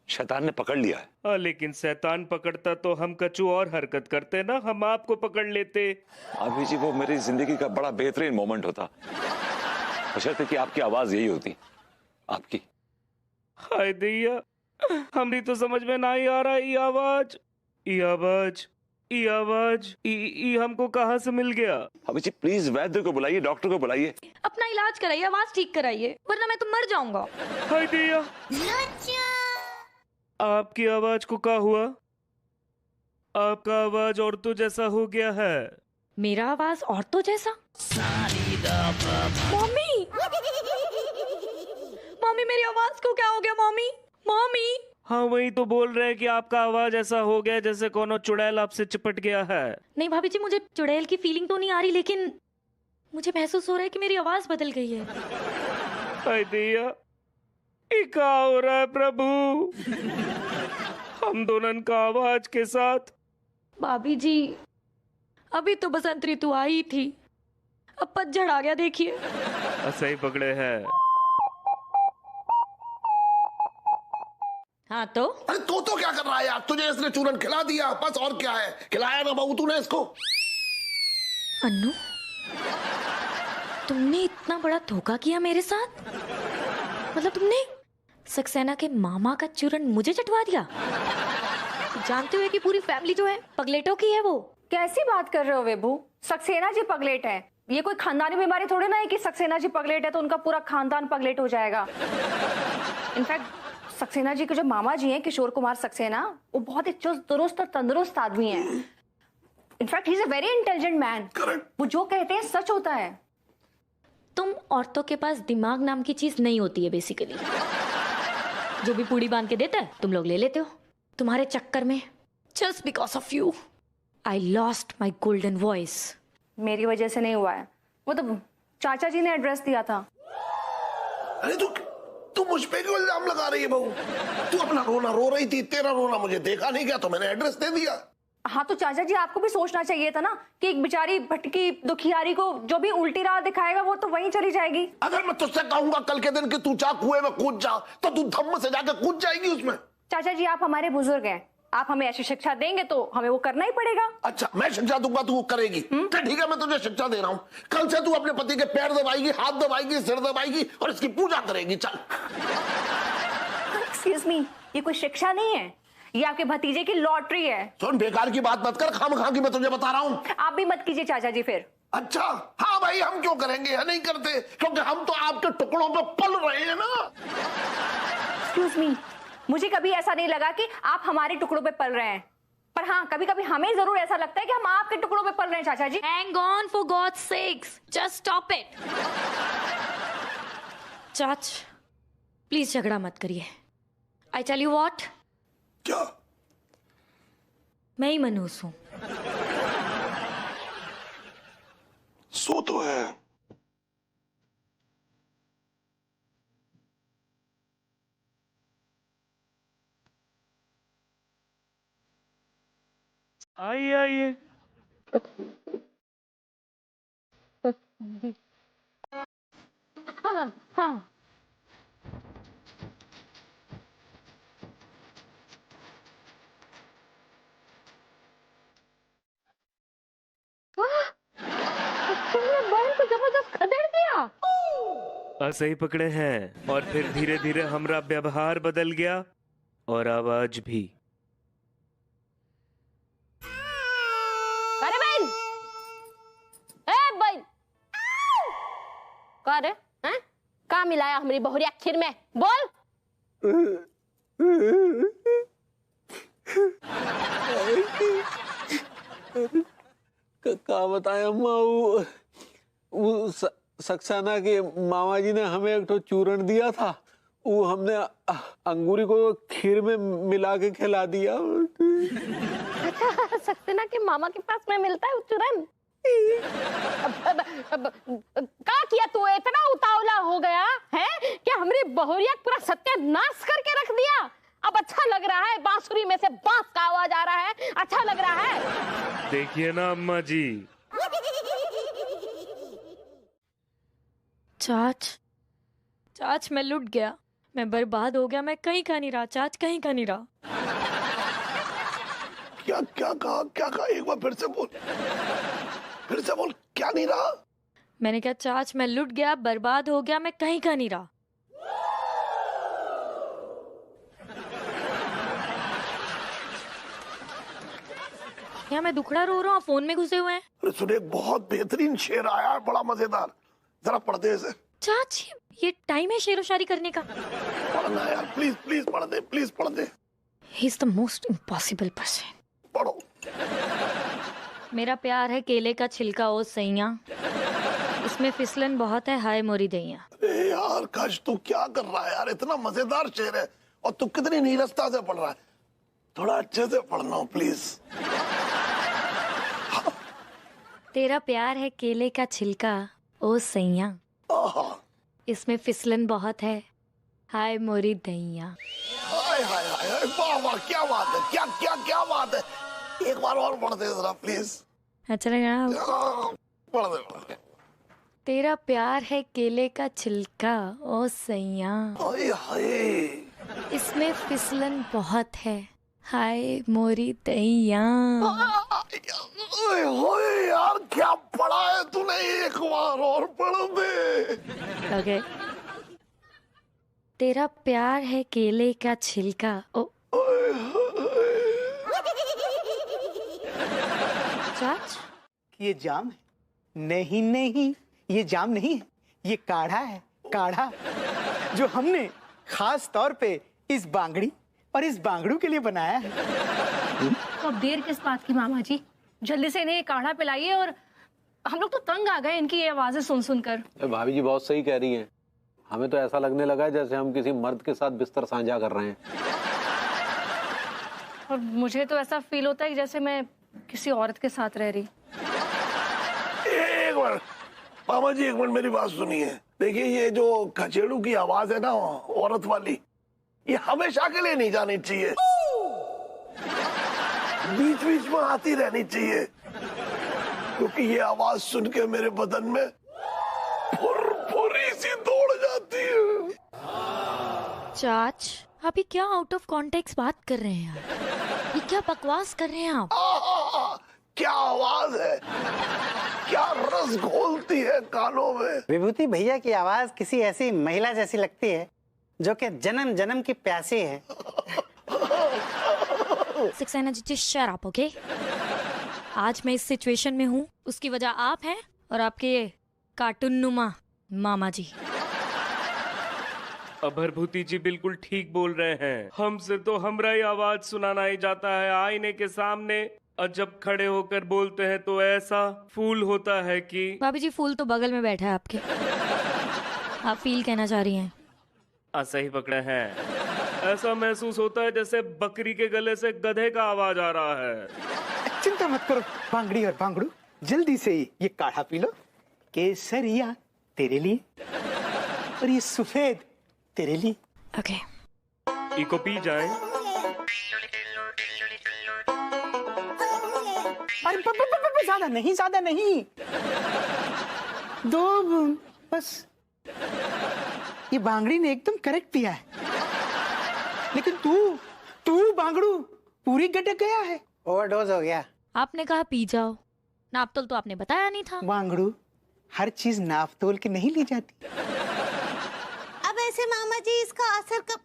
शैतान ने पकड़ लिया है। लेकिन शैतान पकड़ता तो हम कछु और हरकत करते ना, हम आपको पकड़ लेते। अभी जी वो मेरी जिंदगी का बड़ा बेहतरीन मोमेंट होता, बशर्ते कि आपकी आवाज यही होती। आपकी। हाय दैया, हमरी तो समझ में नहीं आ रहा। ये आवाज, ये आवाज, ये आवाज, ये हमको कहाँ से मिल गया? अभी जी प्लीज वैद्य को बुलाइए, डॉक्टर को बुलाइए। अपना इलाज कराइए, आवाज ठीक कराइए, वरना मैं तो मर जाऊंगा। हाय दैया, आपकी आवाज को क्या हुआ? आपका आवाज औरतों जैसा हो गया है। मेरा आवाज औरतों जैसा? मम्मी, मम्मी मेरी आवाज को क्या हो गया? Mummy, mummy. हाँ वही तो बोल रहे हैं कि आपका आवाज ऐसा हो गया जैसे कोनो चुड़ैल आपसे चिपट गया है। नहीं भाभी जी, मुझे चुड़ैल की फीलिंग तो नहीं आ रही, लेकिन मुझे महसूस हो रहा है कि मेरी आवाज बदल गई है। हाय दैया, ये क्या हो रहा है प्रभु? हम दोनों का आवाज के साथ। भाभी जी, अभी तो बसंत ऋतु आई थी, अब पतझड़ आ गया, देखिए। सही पकड़े हैं। हाँ तो? अरे तो क्या कर रहा है यार? तुझे इसने चूरन खिला दिया, बस और क्या है? खिलाया ना बहू तूने इसको। अन्नू, तुमने इतना बड़ा धोखा किया मेरे साथ? मतलब तुमने सक्सेना के मामा का चूरन मुझे चटवा दिया, जानते हुए कि पूरी फैमिली जो है पगलेटों की है। वो कैसी बात कर रहे हो विभू? सक्सेना जी पगलेट है, ये कोई खानदानी बीमारी थोड़ी ना है कि सक्सेना जी पगलेट है तो उनका पूरा खानदान पगलेट हो जाएगा। इनफैक्ट सक्सेना जी के जो मामा जी हैं किशोर कुमार सक्सेना, वो बहुत ही चुस्त दुरुस्त और तंदुरुस्त आदमी हैं। In fact he is a very intelligent man. वो जो कहते हैं सच होता है। तुम औरतों के पास दिमाग नाम की चीज नहीं होती है बेसिकली। जो भी पूड़ी बांध के देता है तुम लोग ले लेते हो। तुम्हारे चक्कर में just because of you I lost my golden voice. मेरी वजह से नहीं हुआ है, वो तो चाचा जी ने एड्रेस दिया था। अरे तू मुझ पे क्यों इल्जाम लगा रही है बहू? तू अपना रोना रो रही थी, तेरा रोना मुझे देखा नहीं गया तो मैंने एड्रेस दे दिया। हाँ तो चाचा जी आपको भी सोचना चाहिए था ना कि एक बेचारी भटकी दुखियारी को जो भी उल्टी राह दिखाएगा वो तो वहीं चली जाएगी। अगर मैं तुझसे कहूंगा कल के दिन कि तू जा कुएं में कूद जा तो तू धम्म से जाकर कूद जाएगी उसमें। चाचा जी आप हमारे बुजुर्ग हैं, आप हमें ऐसी शिक्षा देंगे तो हमें वो करना ही पड़ेगा। अच्छा मैं शिक्षा दूंगा तू वो करेगी? ठीक है मैं तुझे शिक्षा दे रहा हूँ, कल से तू अपने पति के पैर दबाएगी, हाथ दबाएगी, सिर दबाएगी और इसकी पूजा करेगी। चल। एक्सक्यूज मी, ये कोई शिक्षा नहीं है, ये आपके भतीजे की लॉटरी है। सुन बेकार की बात मत कर, खामखा की मैं तुझे बता रहा हूँ। आप भी मत कीजिए चाचा जी फिर। अच्छा हाँ भाई हम क्यों करेंगे, नहीं करते क्योंकि हम तो आपके टुकड़ों पे पल रहे हैं ना। एक्सक्यूज मी, मुझे कभी ऐसा नहीं लगा कि आप हमारे टुकड़ों पे पल रहे हैं, पर हाँ कभी कभी हमें जरूर ऐसा लगता है कि हम आपके टुकड़ों पे पल रहे हैं। चाचा जी hang on for God's sake, just stop it. चाच प्लीज झगड़ा मत करिए। आई टेल यू व्हाट, क्या? मैं ही मनहूस हूं। सो तो है। आइए आइए। हाँ हाँ बहन को जबरदस्त खदेड़ दिया। सही पकड़े हैं। और फिर धीरे धीरे हमारा व्यवहार बदल गया और आवाज भी। अरे बहन, ए बहन, का रे हैं? का मिलाया हमारी बहुरिया खीर में? बोल। का बताया अम्मा, वो सक्सेना के मामा जी ने हमें एक तो चूरण दिया था, वो हमने अंगूरी को खीर में मिला के खिला दिया। अच्छा सक्सेना के मामा के पास में मिलता है वो चूरन? का किया तू, इतना उतावला हो गया है कि हमारी बहुरिया पूरा सत्यानाश करके रख दिया। अब अच्छा लग रहा है, बांसुरी में से बांस का आवाज आ रहा है, अच्छा लग रहा है। देखिए ना अम्मा जी। चाच मैं लुट गया, मैं बर्बाद हो गया, मैं कहीं का नहीं रहा चाच, कहीं का नहीं रहा। क्या क्या कहा एक बार फिर से बोल, फिर से बोल, क्या नहीं रहा? मैंने कहा चाच मैं लुट गया, बर्बाद हो गया, मैं कहीं का नहीं रहा। क्या मैं दुखड़ा रो रहा हूँ, फोन में घुसे हुए हैं? अरे सुने, बहुत बेहतरीन शेर आया है, बड़ा मजेदार, जरा पढ़ दे इसे। चाच ये टाइम है शेरो शायरी करने का। पढ़ना यार, प्लीज प्लीज पढ़ दे, प्लीज पढ़ दे। He is the most impossible person. पढ़ो। मेरा प्यार है केले का छिलका ओ सैया, इसमें फिसलन बहुत है हाय मोरी दैया। अरे यार काश, तू क्या कर रहा है यार, इतना मजेदार शेर है और तू कितनी नीरसता से पढ़ रहा है, थोड़ा अच्छे से पढ़ना प्लीज। तेरा प्यार है केले का छिलका ओ सैया, इसमें फिसलन बहुत है हाय मोरी दैया। हाय हाय हाय, वाह वाह, क्या बात है, क्या क्या क्या बात है। एक बार और पढ़ दे जरा प्लीज। अच्छा लगा? पढ़ दे। तेरा प्यार है केले का छिलका ओ सैया, हाय हाय, इसमें फिसलन बहुत है हाय मोरी दैया। ओए यार क्या पढ़ा है तूने, एक बार और पढ़ दे। ओके। तेरा प्यार है केले का छिलका ओ। चाच ये जाम है, नहीं नहीं, ये जाम नहीं है, ये काढ़ा है, काढ़ा जो हमने खास तौर पे इस बांगड़ी और इस बांगड़ू के लिए बनाया है। तो अब देर किस बात की मामा जी, जल्दी से इन्हें ये काढ़ा पिलाइए। और हम लोग तो तंग आ गए इनकी ये आवाजें सुन सुनकर। भाभी जी बहुत सही कह रही हैं। हमें तो ऐसा लगने लगा है जैसे हम किसी मर्द के साथ बिस्तर साझा कर रहे हैं। और मुझे तो ऐसा फील होता है कि जैसे मैं किसी औरत के साथ रह रही। एक मिनट मामा जी, एक मिनट मेरी बात सुनिए। देखिए ये जो खचेड़ू की आवाज है ना औरत वाली, ये हमेशा के लिए नहीं जानी चाहिए, बीच बीच में आती रहनी चाहिए, क्योंकि ये आवाज सुन के मेरे बदन में फुरफुरी सी दौड़ जाती है। चाच, आप ये क्या आउट ऑफ कॉन्टेक्स्ट बात कर रहे हैं यार? ये क्या बकवास कर रहे हैं आप? क्या आवाज है, क्या रस घोलती है कानों में। विभूति भैया की आवाज किसी ऐसी महिला जैसी लगती है जो कि जन्म जन्म की प्यासी है। Saxena ji shut up, okay? आज मैं इस सिचुएशन में हूँ, उसकी वजह आप हैं और आपके कार्टून नुमा मामा जी। अभरभूति जी बिल्कुल ठीक बोल रहे हैं। हमसे तो हमरा ही आवाज सुनाना ही जाता है आईने के सामने, और जब खड़े होकर बोलते हैं तो ऐसा फूल होता है कि। भाभी जी फूल तो बगल में बैठा है आपके। आप फील कहना चाह रही हैं? सही पकड़े हैं। ऐसा महसूस होता है जैसे बकरी के गले से गधे का आवाज आ रहा है। चिंता मत करो बांगड़ी और बांगड़ू, जल्दी से ये काढ़ा पी लो। केसरिया तेरे लिए और ये सफेद तेरे लिए। ओके। इको पी जाए। अरे ज्यादा नहीं, ज्यादा नहीं, 2 बूंद बस। ये बांगड़ी ने एकदम करेक्ट पिया है, लेकिन तू बांगड़ू पूरी गटक गया है। ओवरडोज हो गया। आपने कहा पी जाओ, नापतोल तो आपने बताया नहीं था। बांगड़ू हर चीज नापतोल के नहीं ली जाती। अब ऐसे मामा जी इसका असर कब।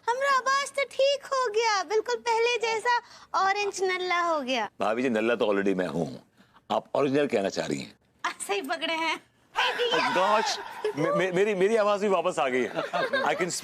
हमरा आवाज तो ठीक हो गया, बिल्कुल पहले जैसा ऑरेंज नल्ला हो गया। भाभी जी नल्ला तो ऑलरेडी मैं हूँ, आप ओरिजिनल कहना चाह रही हैं। सही पकड़े हैं। गॉश, मेरी आवाज भी वापस आ गई है। I can speak